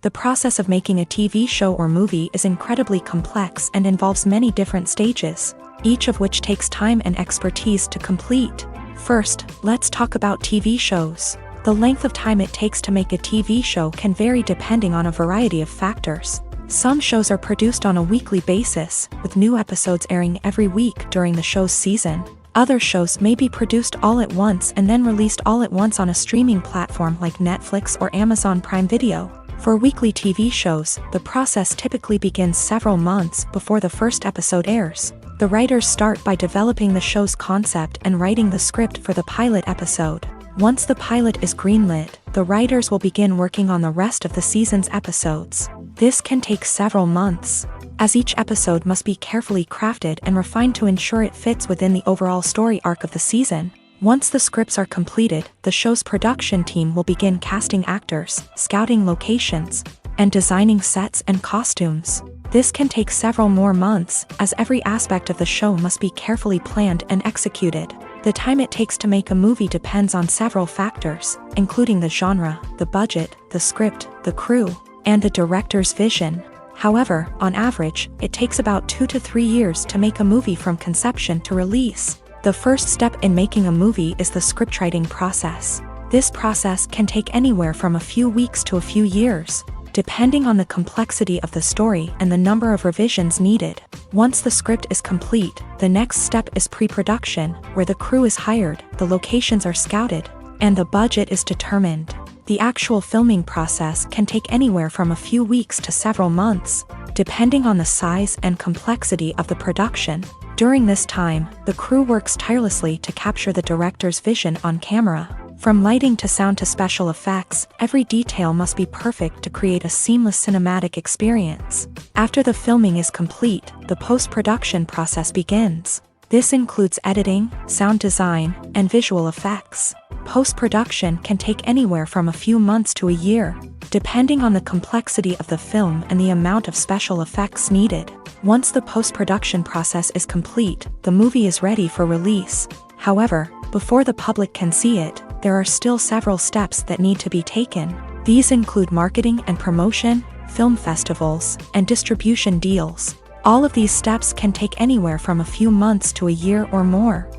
The process of making a TV show or movie is incredibly complex and involves many different stages, each of which takes time and expertise to complete. First, let's talk about TV shows. The length of time it takes to make a TV show can vary depending on a variety of factors. Some shows are produced on a weekly basis, with new episodes airing every week during the show's season. Other shows may be produced all at once and then released all at once on a streaming platform like Netflix or Amazon Prime Video. For weekly TV shows, the process typically begins several months before the first episode airs. The writers start by developing the show's concept and writing the script for the pilot episode. Once the pilot is greenlit, the writers will begin working on the rest of the season's episodes. This can take several months, as each episode must be carefully crafted and refined to ensure it fits within the overall story arc of the season. Once the scripts are completed, the show's production team will begin casting actors, scouting locations, and designing sets and costumes. This can take several more months, as every aspect of the show must be carefully planned and executed. The time it takes to make a movie depends on several factors, including the genre, the budget, the script, the crew, and the director's vision. However, on average, it takes about 2 to 3 years to make a movie from conception to release. The first step in making a movie is the scriptwriting process. This process can take anywhere from a few weeks to a few years, depending on the complexity of the story and the number of revisions needed. Once the script is complete, the next step is pre-production, where the crew is hired, the locations are scouted, and the budget is determined. The actual filming process can take anywhere from a few weeks to several months, depending on the size and complexity of the production. During this time, the crew works tirelessly to capture the director's vision on camera. From lighting to sound to special effects, every detail must be perfect to create a seamless cinematic experience. After the filming is complete, the post-production process begins. This includes editing, sound design, and visual effects. Post-production can take anywhere from a few months to a year, depending on the complexity of the film and the amount of special effects needed. Once the post-production process is complete, the movie is ready for release. However, before the public can see it, there are still several steps that need to be taken. These include marketing and promotion, film festivals, and distribution deals. All of these steps can take anywhere from a few months to a year or more.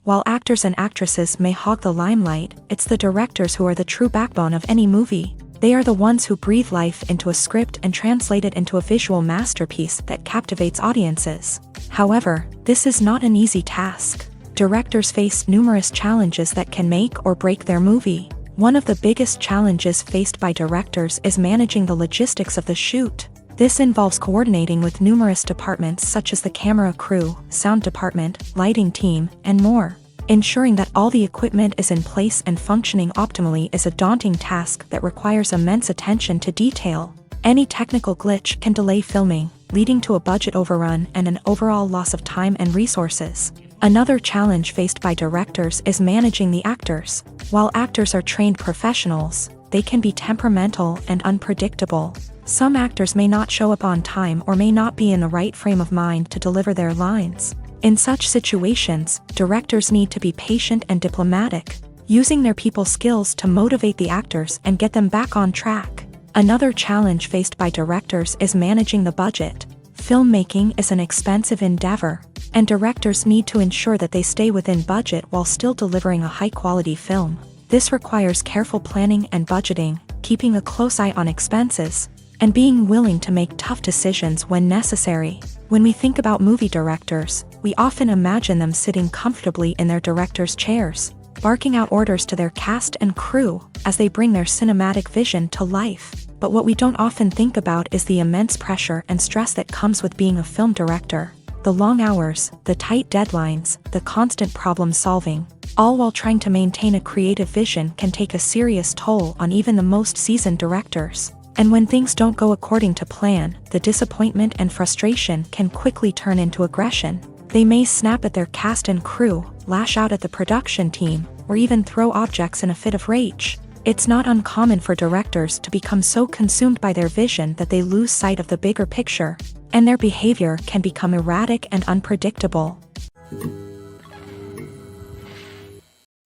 While actors and actresses may hog the limelight, it's the directors who are the true backbone of any movie. They are the ones who breathe life into a script and translate it into a visual masterpiece that captivates audiences. However, this is not an easy task. Directors face numerous challenges that can make or break their movie. One of the biggest challenges faced by directors is managing the logistics of the shoot. This involves coordinating with numerous departments such as the camera crew, sound department, lighting team, and more. Ensuring that all the equipment is in place and functioning optimally is a daunting task that requires immense attention to detail. Any technical glitch can delay filming, leading to a budget overrun and an overall loss of time and resources. Another challenge faced by directors is managing the actors. While actors are trained professionals, they can be temperamental and unpredictable. Some actors may not show up on time or may not be in the right frame of mind to deliver their lines. In such situations, directors need to be patient and diplomatic, using their people skills to motivate the actors and get them back on track. Another challenge faced by directors is managing the budget. Filmmaking is an expensive endeavor, and directors need to ensure that they stay within budget while still delivering a high-quality film. This requires careful planning and budgeting, keeping a close eye on expenses, and being willing to make tough decisions when necessary. When we think about movie directors, we often imagine them sitting comfortably in their director's chairs, barking out orders to their cast and crew as they bring their cinematic vision to life. But what we don't often think about is the immense pressure and stress that comes with being a film director. The long hours, the tight deadlines, the constant problem solving, all while trying to maintain a creative vision can take a serious toll on even the most seasoned directors. And when things don't go according to plan, the disappointment and frustration can quickly turn into aggression. They may snap at their cast and crew, lash out at the production team, or even throw objects in a fit of rage. It's not uncommon for directors to become so consumed by their vision that they lose sight of the bigger picture, and their behavior can become erratic and unpredictable.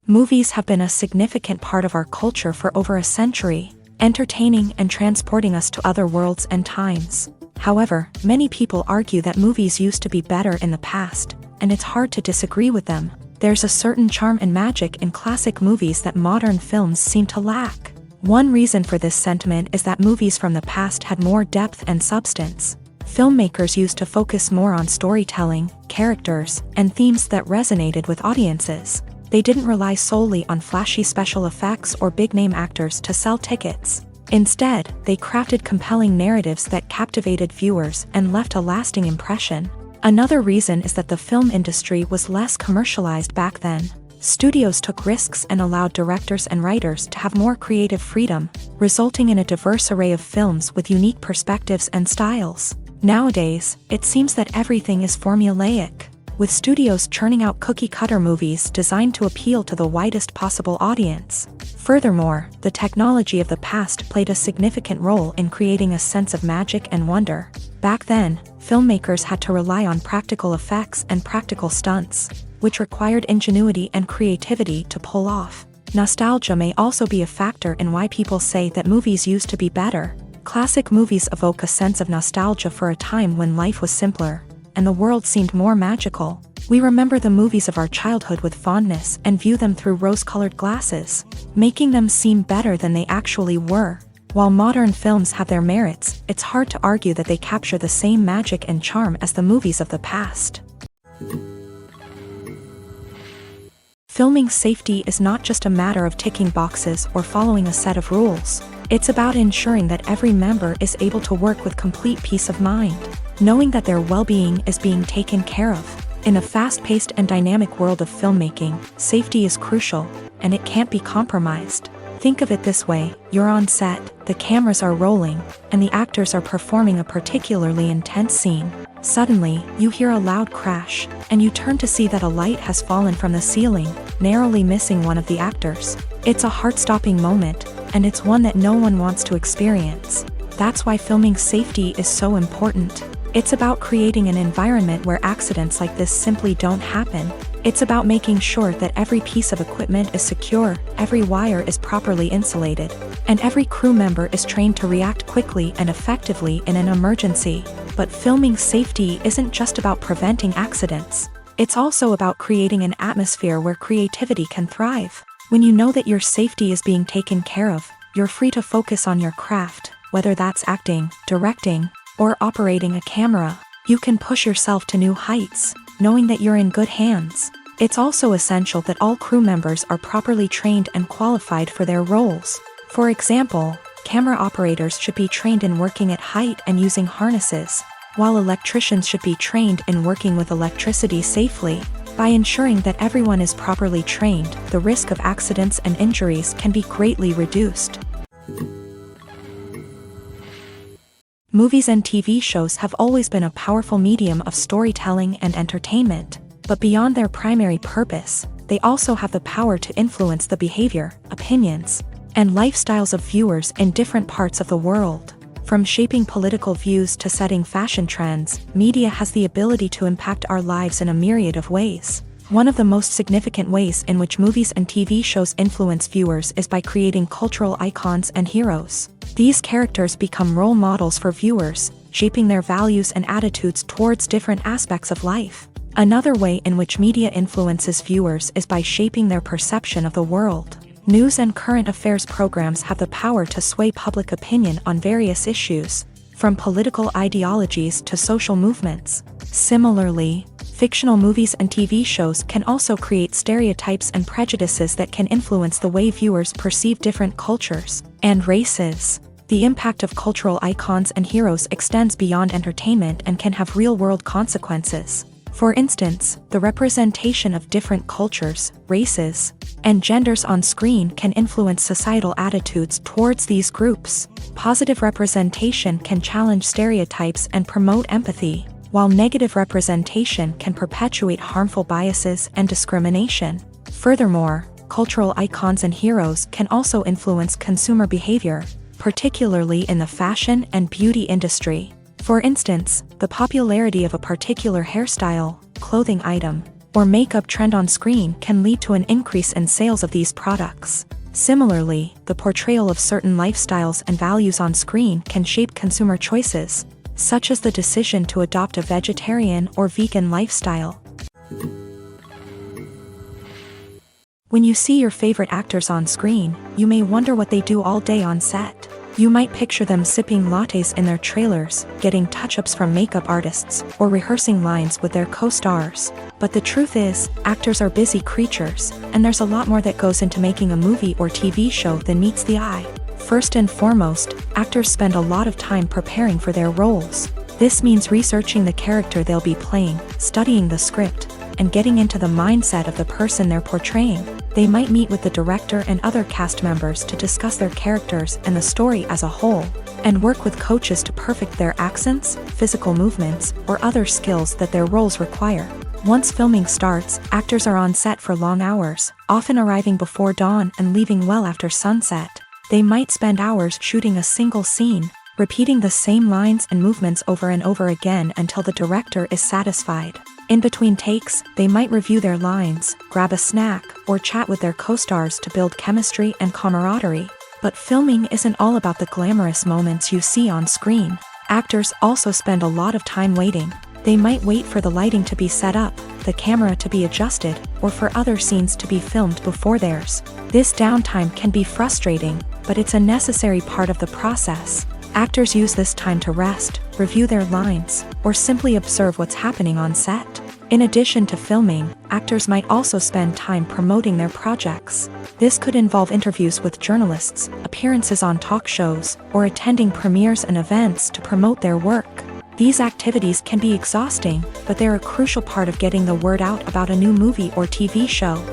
Movies have been a significant part of our culture for over a century, entertaining and transporting us to other worlds and times. However, many people argue that movies used to be better in the past, and it's hard to disagree with them. There's a certain charm and magic in classic movies that modern films seem to lack. One reason for this sentiment is that movies from the past had more depth and substance. Filmmakers used to focus more on storytelling, characters, and themes that resonated with audiences. They didn't rely solely on flashy special effects or big-name actors to sell tickets. Instead, they crafted compelling narratives that captivated viewers and left a lasting impression. Another reason is that the film industry was less commercialized back then. Studios took risks and allowed directors and writers to have more creative freedom, resulting in a diverse array of films with unique perspectives and styles. Nowadays, it seems that everything is formulaic, with studios churning out cookie-cutter movies designed to appeal to the widest possible audience. Furthermore, the technology of the past played a significant role in creating a sense of magic and wonder. Back then, filmmakers had to rely on practical effects and practical stunts, which required ingenuity and creativity to pull off. Nostalgia may also be a factor in why people say that movies used to be better. Classic movies evoke a sense of nostalgia for a time when life was simpler, and the world seemed more magical. We remember the movies of our childhood with fondness and view them through rose-colored glasses, making them seem better than they actually were. While modern films have their merits, it's hard to argue that they capture the same magic and charm as the movies of the past. Filming safety is not just a matter of ticking boxes or following a set of rules. It's about ensuring that every member is able to work with complete peace of mind, knowing that their well-being is being taken care of. In a fast-paced and dynamic world of filmmaking, safety is crucial, and it can't be compromised. Think of it this way: you're on set, the cameras are rolling, and the actors are performing a particularly intense scene. Suddenly, you hear a loud crash, and you turn to see that a light has fallen from the ceiling, narrowly missing one of the actors. It's a heart-stopping moment, and it's one that no one wants to experience. That's why filming safety is so important. It's about creating an environment where accidents like this simply don't happen. It's about making sure that every piece of equipment is secure, every wire is properly insulated, and every crew member is trained to react quickly and effectively in an emergency. But filming safety isn't just about preventing accidents. It's also about creating an atmosphere where creativity can thrive. When you know that your safety is being taken care of, you're free to focus on your craft, whether that's acting, directing, or operating a camera. You can push yourself to new heights, knowing that you're in good hands. It's also essential that all crew members are properly trained and qualified for their roles. For example, camera operators should be trained in working at height and using harnesses, while electricians should be trained in working with electricity safely. By ensuring that everyone is properly trained, the risk of accidents and injuries can be greatly reduced. Movies and TV shows have always been a powerful medium of storytelling and entertainment, but beyond their primary purpose, they also have the power to influence the behavior, opinions, and lifestyles of viewers in different parts of the world. From shaping political views to setting fashion trends, media has the ability to impact our lives in a myriad of ways. One of the most significant ways in which movies and TV shows influence viewers is by creating cultural icons and heroes. These characters become role models for viewers, shaping their values and attitudes towards different aspects of life. Another way in which media influences viewers is by shaping their perception of the world. News and current affairs programs have the power to sway public opinion on various issues, from political ideologies to social movements. Similarly, fictional movies and TV shows can also create stereotypes and prejudices that can influence the way viewers perceive different cultures and races. The impact of cultural icons and heroes extends beyond entertainment and can have real-world consequences. For instance, the representation of different cultures, races, and genders on screen can influence societal attitudes towards these groups. Positive representation can challenge stereotypes and promote empathy, while negative representation can perpetuate harmful biases and discrimination. Furthermore, cultural icons and heroes can also influence consumer behavior, particularly in the fashion and beauty industry. For instance, the popularity of a particular hairstyle, clothing item, or makeup trend on screen can lead to an increase in sales of these products. Similarly, the portrayal of certain lifestyles and values on screen can shape consumer choices, such as the decision to adopt a vegetarian or vegan lifestyle. When you see your favorite actors on screen, you may wonder what they do all day on set. You might picture them sipping lattes in their trailers, getting touch-ups from makeup artists, or rehearsing lines with their co-stars. But the truth is, actors are busy creatures, and there's a lot more that goes into making a movie or TV show than meets the eye. First and foremost, actors spend a lot of time preparing for their roles. This means researching the character they'll be playing, studying the script, and getting into the mindset of the person they're portraying. They might meet with the director and other cast members to discuss their characters and the story as a whole, and work with coaches to perfect their accents, physical movements, or other skills that their roles require. Once filming starts, actors are on set for long hours, often arriving before dawn and leaving well after sunset. They might spend hours shooting a single scene, repeating the same lines and movements over and over again until the director is satisfied. In between takes, they might review their lines, grab a snack, or chat with their co-stars to build chemistry and camaraderie. But filming isn't all about the glamorous moments you see on screen. Actors also spend a lot of time waiting. They might wait for the lighting to be set up, the camera to be adjusted, or for other scenes to be filmed before theirs. This downtime can be frustrating, but it's a necessary part of the process. Actors use this time to rest, review their lines, or simply observe what's happening on set. In addition to filming, actors might also spend time promoting their projects. This could involve interviews with journalists, appearances on talk shows, or attending premieres and events to promote their work. These activities can be exhausting, but they're a crucial part of getting the word out about a new movie or TV show.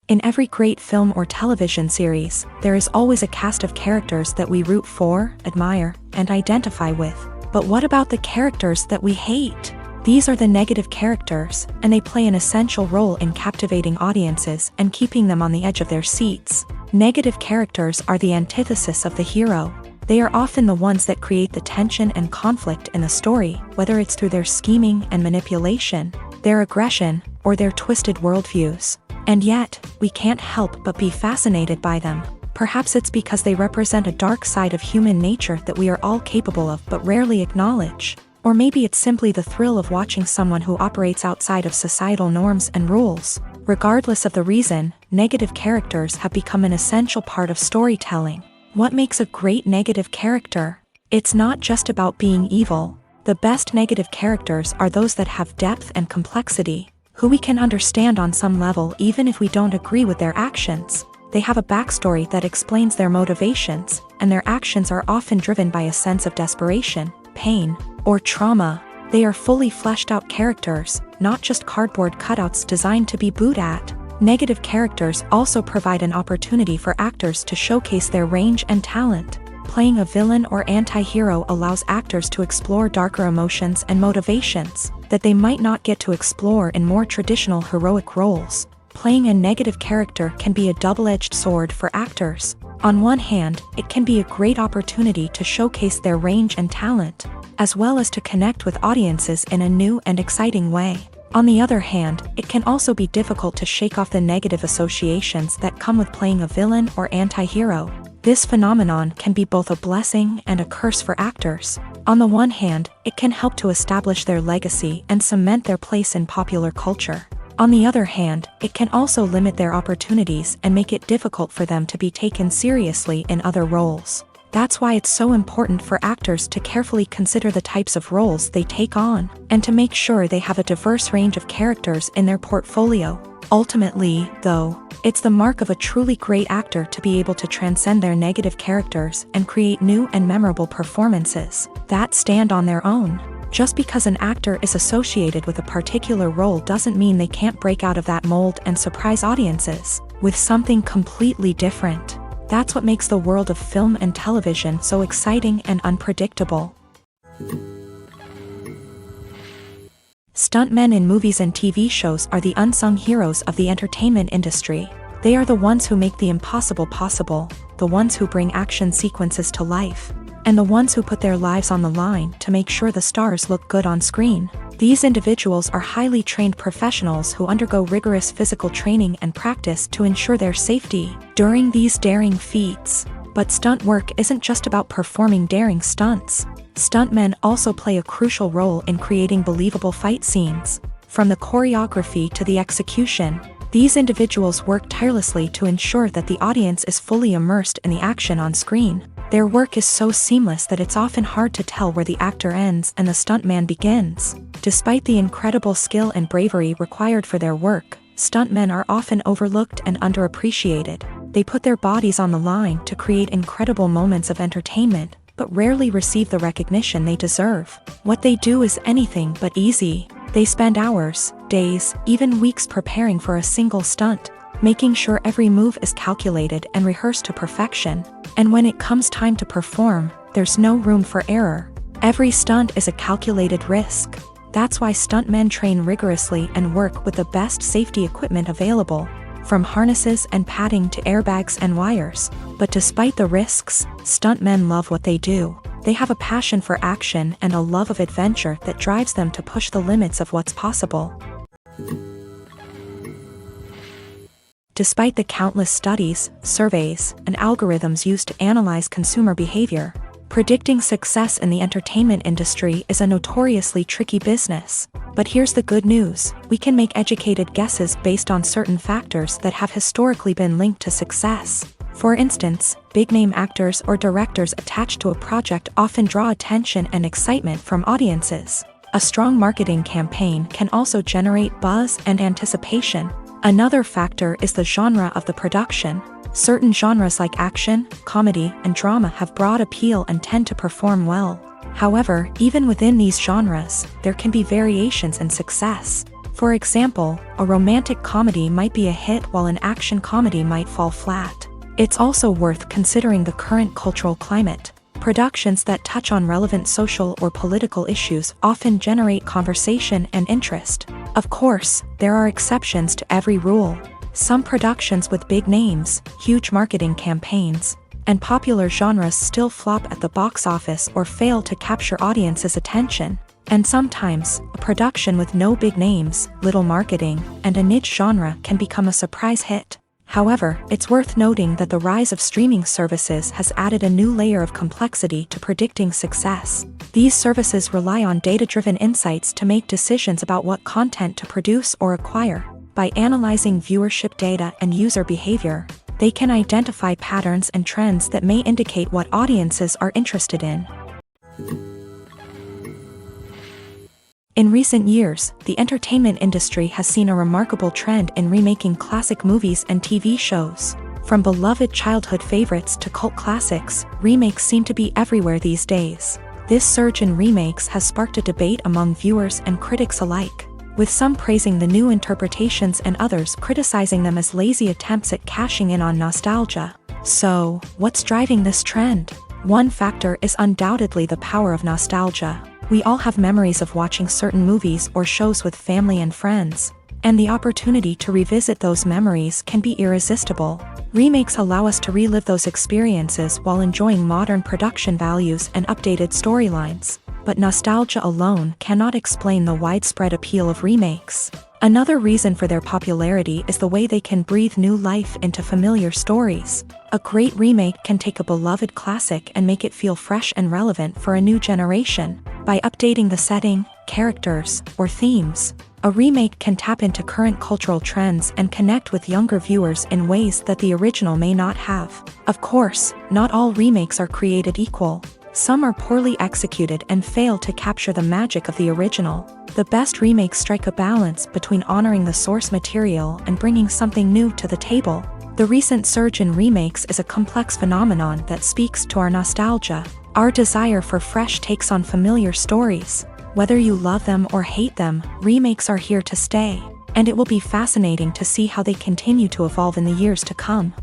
In every great film or television series, there is always a cast of characters that we root for, admire, and identify with. But what about the characters that we hate? These are the negative characters, and they play an essential role in captivating audiences and keeping them on the edge of their seats. Negative characters are the antithesis of the hero. They are often the ones that create the tension and conflict in the story, whether it's through their scheming and manipulation, their aggression, or their twisted worldviews. And yet, we can't help but be fascinated by them. Perhaps it's because they represent a dark side of human nature that we are all capable of but rarely acknowledge. Or maybe it's simply the thrill of watching someone who operates outside of societal norms and rules. Regardless of the reason, negative characters have become an essential part of storytelling. What makes a great negative character? It's not just about being evil. The best negative characters are those that have depth and complexity, who we can understand on some level even if we don't agree with their actions. They have a backstory that explains their motivations, and their actions are often driven by a sense of desperation, pain, or trauma. They are fully fleshed out characters, not just cardboard cutouts designed to be booed at. Negative characters also provide an opportunity for actors to showcase their range and talent. Playing a villain or anti-hero allows actors to explore darker emotions and motivations that they might not get to explore in more traditional heroic roles. Playing a negative character can be a double-edged sword for actors. On one hand, it can be a great opportunity to showcase their range and talent, as well as to connect with audiences in a new and exciting way. On the other hand, it can also be difficult to shake off the negative associations that come with playing a villain or anti-hero. This phenomenon can be both a blessing and a curse for actors. On the one hand, it can help to establish their legacy and cement their place in popular culture. On the other hand, it can also limit their opportunities and make it difficult for them to be taken seriously in other roles. That's why it's so important for actors to carefully consider the types of roles they take on, and to make sure they have a diverse range of characters in their portfolio. Ultimately, though, it's the mark of a truly great actor to be able to transcend their negative characters and create new and memorable performances that stand on their own. Just because an actor is associated with a particular role doesn't mean they can't break out of that mold and surprise audiences with something completely different. That's what makes the world of film and television so exciting and unpredictable. Stuntmen in movies and TV shows are the unsung heroes of the entertainment industry. They are the ones who make the impossible possible, the ones who bring action sequences to life, and the ones who put their lives on the line to make sure the stars look good on screen. These individuals are highly trained professionals who undergo rigorous physical training and practice to ensure their safety during these daring feats. But stunt work isn't just about performing daring stunts. Stuntmen also play a crucial role in creating believable fight scenes. From the choreography to the execution, these individuals work tirelessly to ensure that the audience is fully immersed in the action on screen. Their work is so seamless that it's often hard to tell where the actor ends and the stuntman begins. Despite the incredible skill and bravery required for their work, stuntmen are often overlooked and underappreciated. They put their bodies on the line to create incredible moments of entertainment, but rarely receive the recognition they deserve. What they do is anything but easy. They spend hours, days, even weeks preparing for a single stunt, making sure every move is calculated and rehearsed to perfection. And when it comes time to perform, there's no room for error. Every stunt is a calculated risk. That's why stuntmen train rigorously and work with the best safety equipment available, from harnesses and padding to airbags and wires. But despite the risks, stuntmen love what they do. They have a passion for action and a love of adventure that drives them to push the limits of what's possible. Despite the countless studies, surveys, and algorithms used to analyze consumer behavior, predicting success in the entertainment industry is a notoriously tricky business. But here's the good news: we can make educated guesses based on certain factors that have historically been linked to success. For instance, big-name actors or directors attached to a project often draw attention and excitement from audiences. A strong marketing campaign can also generate buzz and anticipation. Another factor is the genre of the production. Certain genres like action, comedy, and drama have broad appeal and tend to perform well. However, even within these genres, there can be variations in success. For example, a romantic comedy might be a hit while an action comedy might fall flat. It's also worth considering the current cultural climate. Productions that touch on relevant social or political issues often generate conversation and interest. Of course, there are exceptions to every rule. Some productions with big names, huge marketing campaigns, and popular genres still flop at the box office or fail to capture audiences' attention. And sometimes, a production with no big names, little marketing, and a niche genre can become a surprise hit. However, it's worth noting that the rise of streaming services has added a new layer of complexity to predicting success. These services rely on data-driven insights to make decisions about what content to produce or acquire. By analyzing viewership data and user behavior, they can identify patterns and trends that may indicate what audiences are interested in. In recent years, the entertainment industry has seen a remarkable trend in remaking classic movies and TV shows. From beloved childhood favorites to cult classics, remakes seem to be everywhere these days. This surge in remakes has sparked a debate among viewers and critics alike, with some praising the new interpretations and others criticizing them as lazy attempts at cashing in on nostalgia. So, what's driving this trend? One factor is undoubtedly the power of nostalgia. We all have memories of watching certain movies or shows with family and friends, and the opportunity to revisit those memories can be irresistible. Remakes allow us to relive those experiences while enjoying modern production values and updated storylines. But nostalgia alone cannot explain the widespread appeal of remakes. Another reason for their popularity is the way they can breathe new life into familiar stories. A great remake can take a beloved classic and make it feel fresh and relevant for a new generation. By updating the setting, characters, or themes, a remake can tap into current cultural trends and connect with younger viewers in ways that the original may not have. Of course, not all remakes are created equal. Some are poorly executed and fail to capture the magic of the original. The best remakes strike a balance between honoring the source material and bringing something new to the table. The recent surge in remakes is a complex phenomenon that speaks to our nostalgia, our desire for fresh takes on familiar stories. Whether you love them or hate them, remakes are here to stay, and it will be fascinating to see how they continue to evolve in the years to come.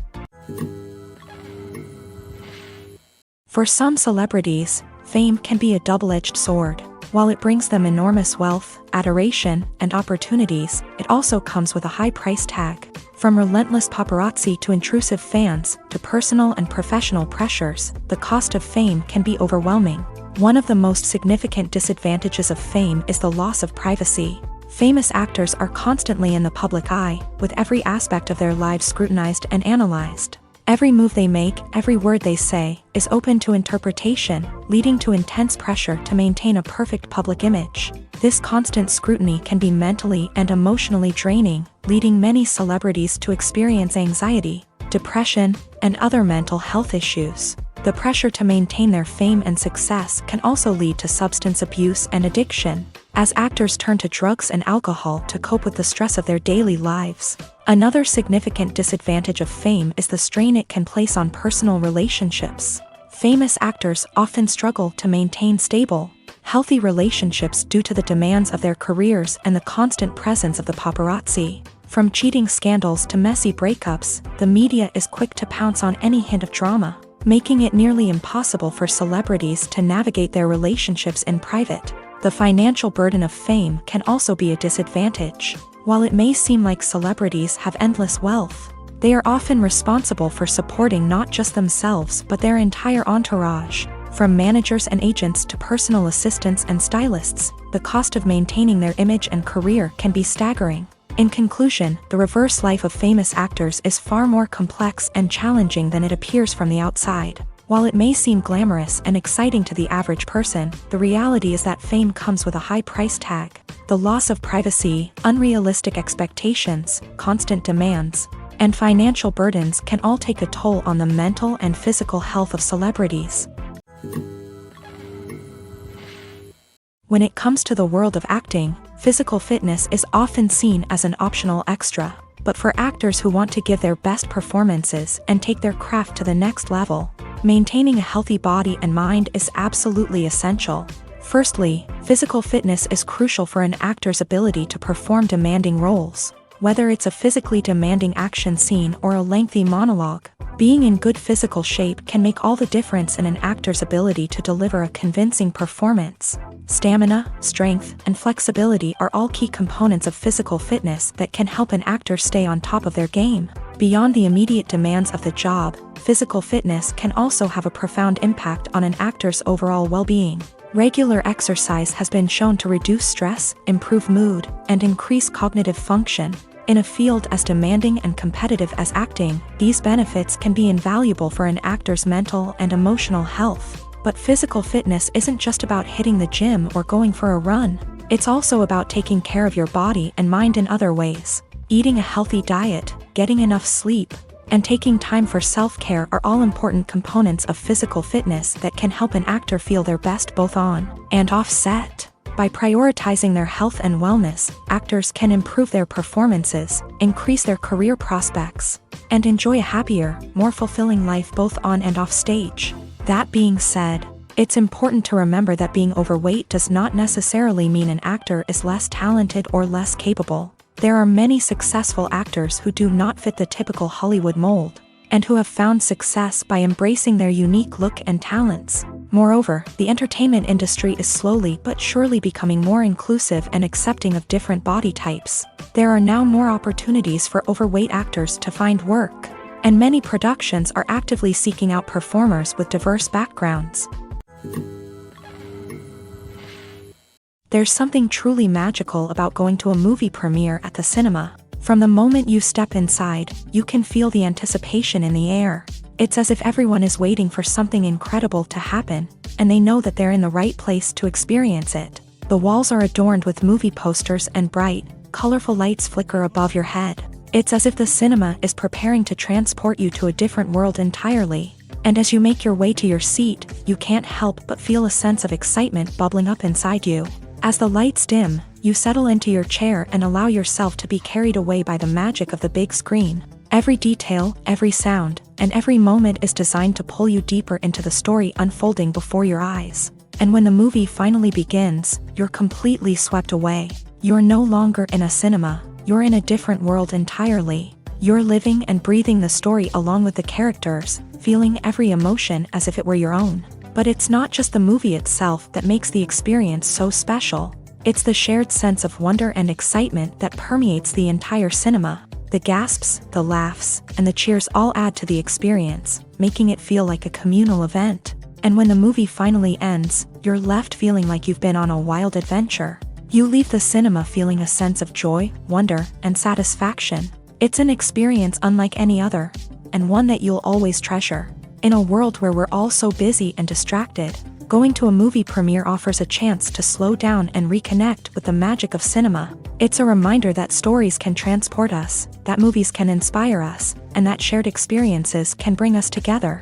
For some celebrities, fame can be a double-edged sword. While it brings them enormous wealth, adoration, and opportunities, it also comes with a high price tag. From relentless paparazzi to intrusive fans, to personal and professional pressures, the cost of fame can be overwhelming. One of the most significant disadvantages of fame is the loss of privacy. Famous actors are constantly in the public eye, with every aspect of their lives scrutinized and analyzed. Every move they make, every word they say, is open to interpretation, leading to intense pressure to maintain a perfect public image. This constant scrutiny can be mentally and emotionally draining, leading many celebrities to experience anxiety, depression, and other mental health issues. The pressure to maintain their fame and success can also lead to substance abuse and addiction, as actors turn to drugs and alcohol to cope with the stress of their daily lives. Another significant disadvantage of fame is the strain it can place on personal relationships. Famous actors often struggle to maintain stable, healthy relationships due to the demands of their careers and the constant presence of the paparazzi. From cheating scandals to messy breakups, the media is quick to pounce on any hint of drama, making it nearly impossible for celebrities to navigate their relationships in private. The financial burden of fame can also be a disadvantage. While it may seem like celebrities have endless wealth, they are often responsible for supporting not just themselves but their entire entourage. From managers and agents to personal assistants and stylists, the cost of maintaining their image and career can be staggering. In conclusion, the reverse life of famous actors is far more complex and challenging than it appears from the outside. While it may seem glamorous and exciting to the average person, the reality is that fame comes with a high price tag. The loss of privacy, unrealistic expectations, constant demands, and financial burdens can all take a toll on the mental and physical health of celebrities. When it comes to the world of acting, physical fitness is often seen as an optional extra. But for actors who want to give their best performances and take their craft to the next level, maintaining a healthy body and mind is absolutely essential. Firstly, physical fitness is crucial for an actor's ability to perform demanding roles. Whether it's a physically demanding action scene or a lengthy monologue, being in good physical shape can make all the difference in an actor's ability to deliver a convincing performance. Stamina, strength, and flexibility are all key components of physical fitness that can help an actor stay on top of their game. Beyond the immediate demands of the job, physical fitness can also have a profound impact on an actor's overall well-being. Regular exercise has been shown to reduce stress, improve mood, and increase cognitive function. In a field as demanding and competitive as acting, these benefits can be invaluable for an actor's mental and emotional health. But physical fitness isn't just about hitting the gym or going for a run. It's also about taking care of your body and mind in other ways. Eating a healthy diet, getting enough sleep, and taking time for self-care are all important components of physical fitness that can help an actor feel their best both on and off set. By prioritizing their health and wellness, actors can improve their performances, increase their career prospects, and enjoy a happier, more fulfilling life both on and off stage. That being said, it's important to remember that being overweight does not necessarily mean an actor is less talented or less capable. There are many successful actors who do not fit the typical Hollywood mold, and who have found success by embracing their unique look and talents. Moreover, the entertainment industry is slowly but surely becoming more inclusive and accepting of different body types. There are now more opportunities for overweight actors to find work, and many productions are actively seeking out performers with diverse backgrounds. There's something truly magical about going to a movie premiere at the cinema. From the moment you step inside, you can feel the anticipation in the air. It's as if everyone is waiting for something incredible to happen, and they know that they're in the right place to experience it. The walls are adorned with movie posters and bright, colorful lights flicker above your head. It's as if the cinema is preparing to transport you to a different world entirely. And as you make your way to your seat, you can't help but feel a sense of excitement bubbling up inside you. As the lights dim, you settle into your chair and allow yourself to be carried away by the magic of the big screen. Every detail, every sound, and every moment is designed to pull you deeper into the story unfolding before your eyes. And when the movie finally begins, you're completely swept away. You're no longer in a cinema, you're in a different world entirely. You're living and breathing the story along with the characters, feeling every emotion as if it were your own. But it's not just the movie itself that makes the experience so special. It's the shared sense of wonder and excitement that permeates the entire cinema. The gasps, the laughs, and the cheers all add to the experience, making it feel like a communal event. And when the movie finally ends, you're left feeling like you've been on a wild adventure. You leave the cinema feeling a sense of joy, wonder, and satisfaction. It's an experience unlike any other, and one that you'll always treasure. In a world where we're all so busy and distracted, going to a movie premiere offers a chance to slow down and reconnect with the magic of cinema. It's a reminder that stories can transport us, that movies can inspire us, and that shared experiences can bring us together.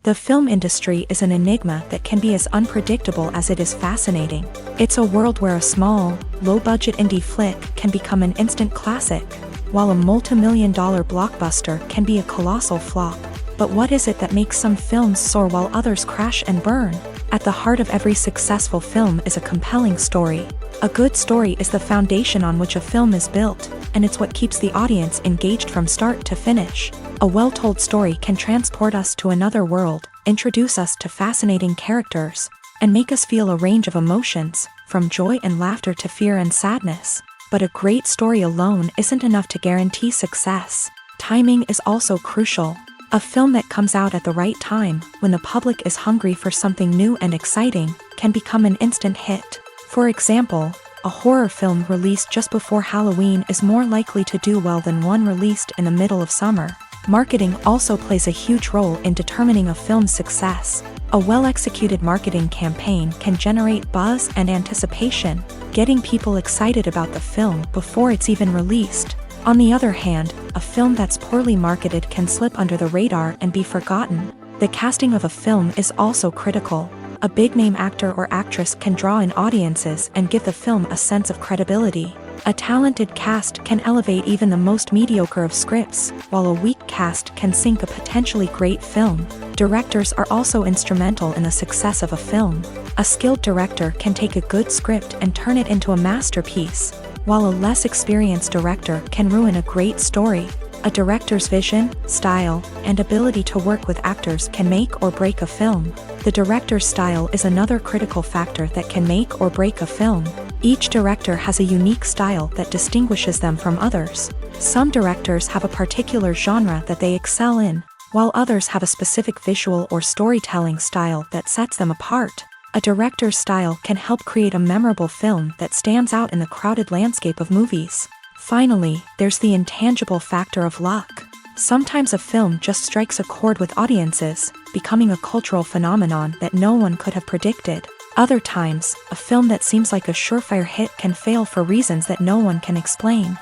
The film industry is an enigma that can be as unpredictable as it is fascinating. It's a world where a small, low-budget indie flick can become an instant classic, while a multi-million-dollar blockbuster can be a colossal flop. But what is it that makes some films soar while others crash and burn? At the heart of every successful film is a compelling story. A good story is the foundation on which a film is built, and it's what keeps the audience engaged from start to finish. A well-told story can transport us to another world, introduce us to fascinating characters, and make us feel a range of emotions, from joy and laughter to fear and sadness. But a great story alone isn't enough to guarantee success. Timing is also crucial. A film that comes out at the right time, when the public is hungry for something new and exciting, can become an instant hit. For example, a horror film released just before Halloween is more likely to do well than one released in the middle of summer. Marketing also plays a huge role in determining a film's success. A well-executed marketing campaign can generate buzz and anticipation, getting people excited about the film before it's even released. On the other hand, a film that's poorly marketed can slip under the radar and be forgotten. The casting of a film is also critical. A big-name actor or actress can draw in audiences and give the film a sense of credibility. A talented cast can elevate even the most mediocre of scripts, while a weak cast can sink a potentially great film. Directors are also instrumental in the success of a film. A skilled director can take a good script and turn it into a masterpiece, while a less experienced director can ruin a great story. A director's vision, style, and ability to work with actors can make or break a film. The director's style is another critical factor that can make or break a film. Each director has a unique style that distinguishes them from others. Some directors have a particular genre that they excel in, while others have a specific visual or storytelling style that sets them apart. A director's style can help create a memorable film that stands out in the crowded landscape of movies. Finally, there's the intangible factor of luck. Sometimes a film just strikes a chord with audiences, becoming a cultural phenomenon that no one could have predicted. Other times, a film that seems like a surefire hit can fail for reasons that no one can explain.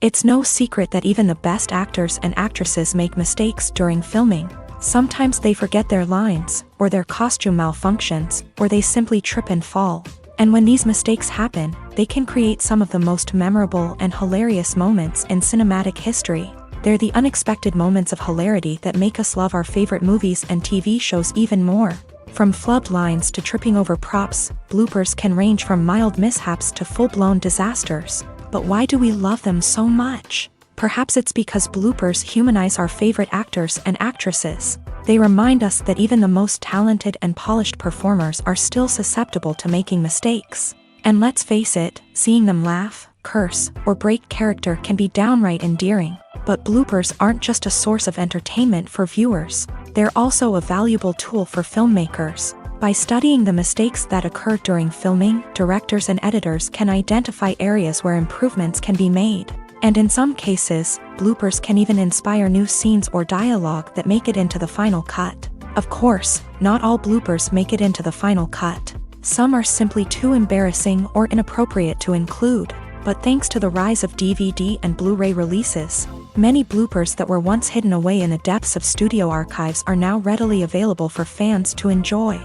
It's no secret that even the best actors and actresses make mistakes during filming. Sometimes they forget their lines, or their costume malfunctions, or they simply trip and fall. And when these mistakes happen, they can create some of the most memorable and hilarious moments in cinematic history. They're the unexpected moments of hilarity that make us love our favorite movies and TV shows even more. From flubbed lines to tripping over props, bloopers can range from mild mishaps to full-blown disasters. But why do we love them so much? Perhaps it's because bloopers humanize our favorite actors and actresses. They remind us that even the most talented and polished performers are still susceptible to making mistakes. And let's face it, seeing them laugh, curse, or break character can be downright endearing. But bloopers aren't just a source of entertainment for viewers. They're also a valuable tool for filmmakers. By studying the mistakes that occur during filming, directors and editors can identify areas where improvements can be made. And in some cases, bloopers can even inspire new scenes or dialogue that make it into the final cut. Of course, not all bloopers make it into the final cut. Some are simply too embarrassing or inappropriate to include. But thanks to the rise of DVD and Blu-ray releases, many bloopers that were once hidden away in the depths of studio archives are now readily available for fans to enjoy.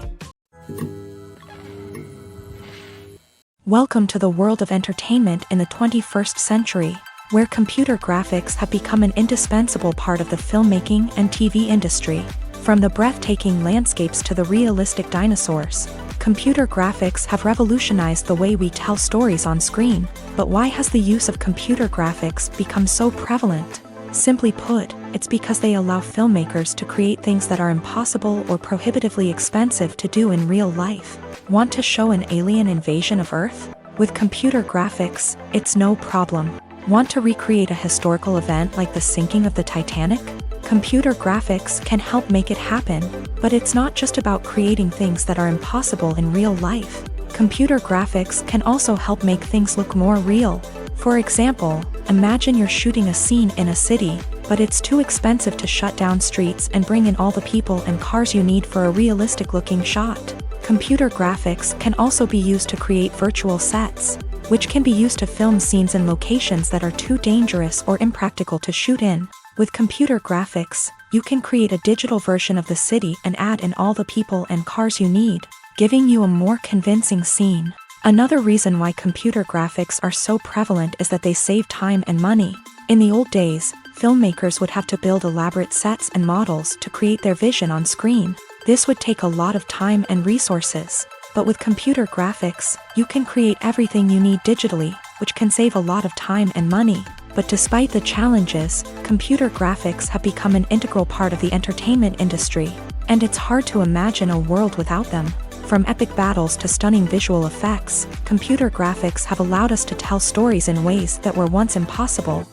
Welcome to the world of entertainment in the 21st century, where computer graphics have become an indispensable part of the filmmaking and TV industry. From the breathtaking landscapes to the realistic dinosaurs, computer graphics have revolutionized the way we tell stories on screen. But why has the use of computer graphics become so prevalent? Simply put, it's because they allow filmmakers to create things that are impossible or prohibitively expensive to do in real life. Want to show an alien invasion of Earth? With computer graphics, it's no problem. Want to recreate a historical event like the sinking of the Titanic? Computer graphics can help make it happen. But it's not just about creating things that are impossible in real life. Computer graphics can also help make things look more real. For example, imagine you're shooting a scene in a city, but it's too expensive to shut down streets and bring in all the people and cars you need for a realistic-looking shot. Computer graphics can also be used to create virtual sets, which can be used to film scenes in locations that are too dangerous or impractical to shoot in. With computer graphics, you can create a digital version of the city and add in all the people and cars you need, giving you a more convincing scene. Another reason why computer graphics are so prevalent is that they save time and money. In the old days, filmmakers would have to build elaborate sets and models to create their vision on screen. This would take a lot of time and resources. But with computer graphics, you can create everything you need digitally, which can save a lot of time and money. But despite the challenges, computer graphics have become an integral part of the entertainment industry, and it's hard to imagine a world without them. From epic battles to stunning visual effects, computer graphics have allowed us to tell stories in ways that were once impossible.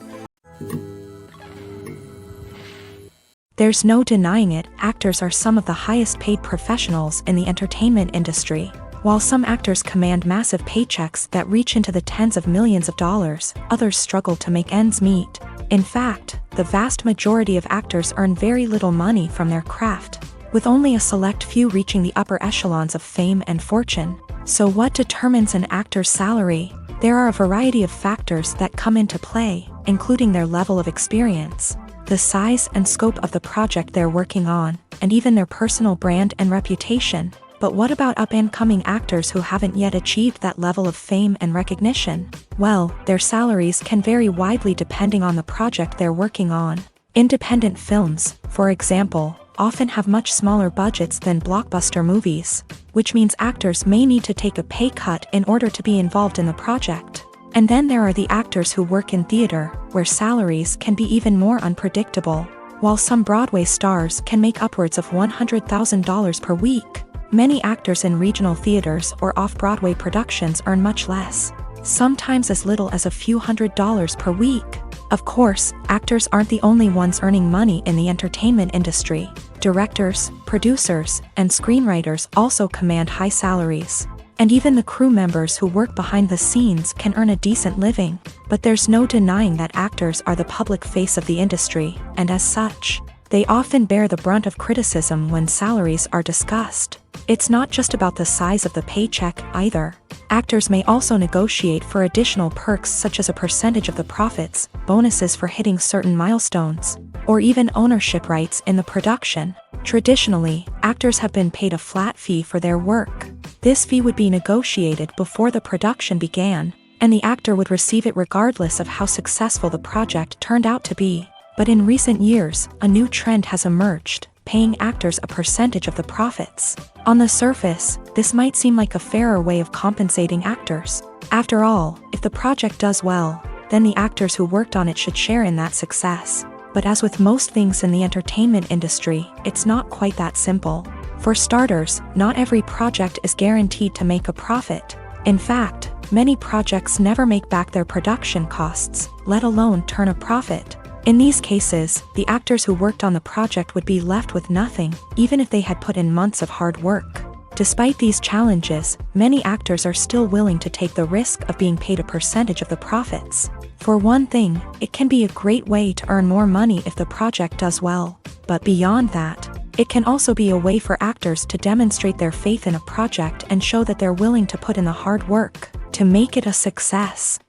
There's no denying it, actors are some of the highest paid professionals in the entertainment industry. While some actors command massive paychecks that reach into the tens of millions of dollars, others struggle to make ends meet. In fact, the vast majority of actors earn very little money from their craft, with only a select few reaching the upper echelons of fame and fortune. So what determines an actor's salary? There are a variety of factors that come into play, including their level of experience, the size and scope of the project they're working on, and even their personal brand and reputation. But what about up-and-coming actors who haven't yet achieved that level of fame and recognition? Well, their salaries can vary widely depending on the project they're working on. Independent films, for example, often have much smaller budgets than blockbuster movies, which means actors may need to take a pay cut in order to be involved in the project. And then there are the actors who work in theater, where salaries can be even more unpredictable. While some Broadway stars can make upwards of $100,000 per week, many actors in regional theaters or off-Broadway productions earn much less, sometimes as little as a few $100s per week. Of course, actors aren't the only ones earning money in the entertainment industry. Directors, producers, and screenwriters also command high salaries. And even the crew members who work behind the scenes can earn a decent living. But there's no denying that actors are the public face of the industry, and as such, they often bear the brunt of criticism when salaries are discussed. It's not just about the size of the paycheck, either. Actors may also negotiate for additional perks such as a percentage of the profits, bonuses for hitting certain milestones, or even ownership rights in the production. Traditionally, actors have been paid a flat fee for their work. This fee would be negotiated before the production began, and the actor would receive it regardless of how successful the project turned out to be. But in recent years, a new trend has emerged, paying actors a percentage of the profits. On the surface, this might seem like a fairer way of compensating actors. After all, if the project does well, then the actors who worked on it should share in that success. But as with most things in the entertainment industry, it's not quite that simple. For starters, not every project is guaranteed to make a profit. In fact, many projects never make back their production costs, let alone turn a profit. In these cases, the actors who worked on the project would be left with nothing, even if they had put in months of hard work. Despite these challenges, many actors are still willing to take the risk of being paid a percentage of the profits. For one thing, it can be a great way to earn more money if the project does well. But beyond that, it can also be a way for actors to demonstrate their faith in a project and show that they're willing to put in the hard work to make it a success.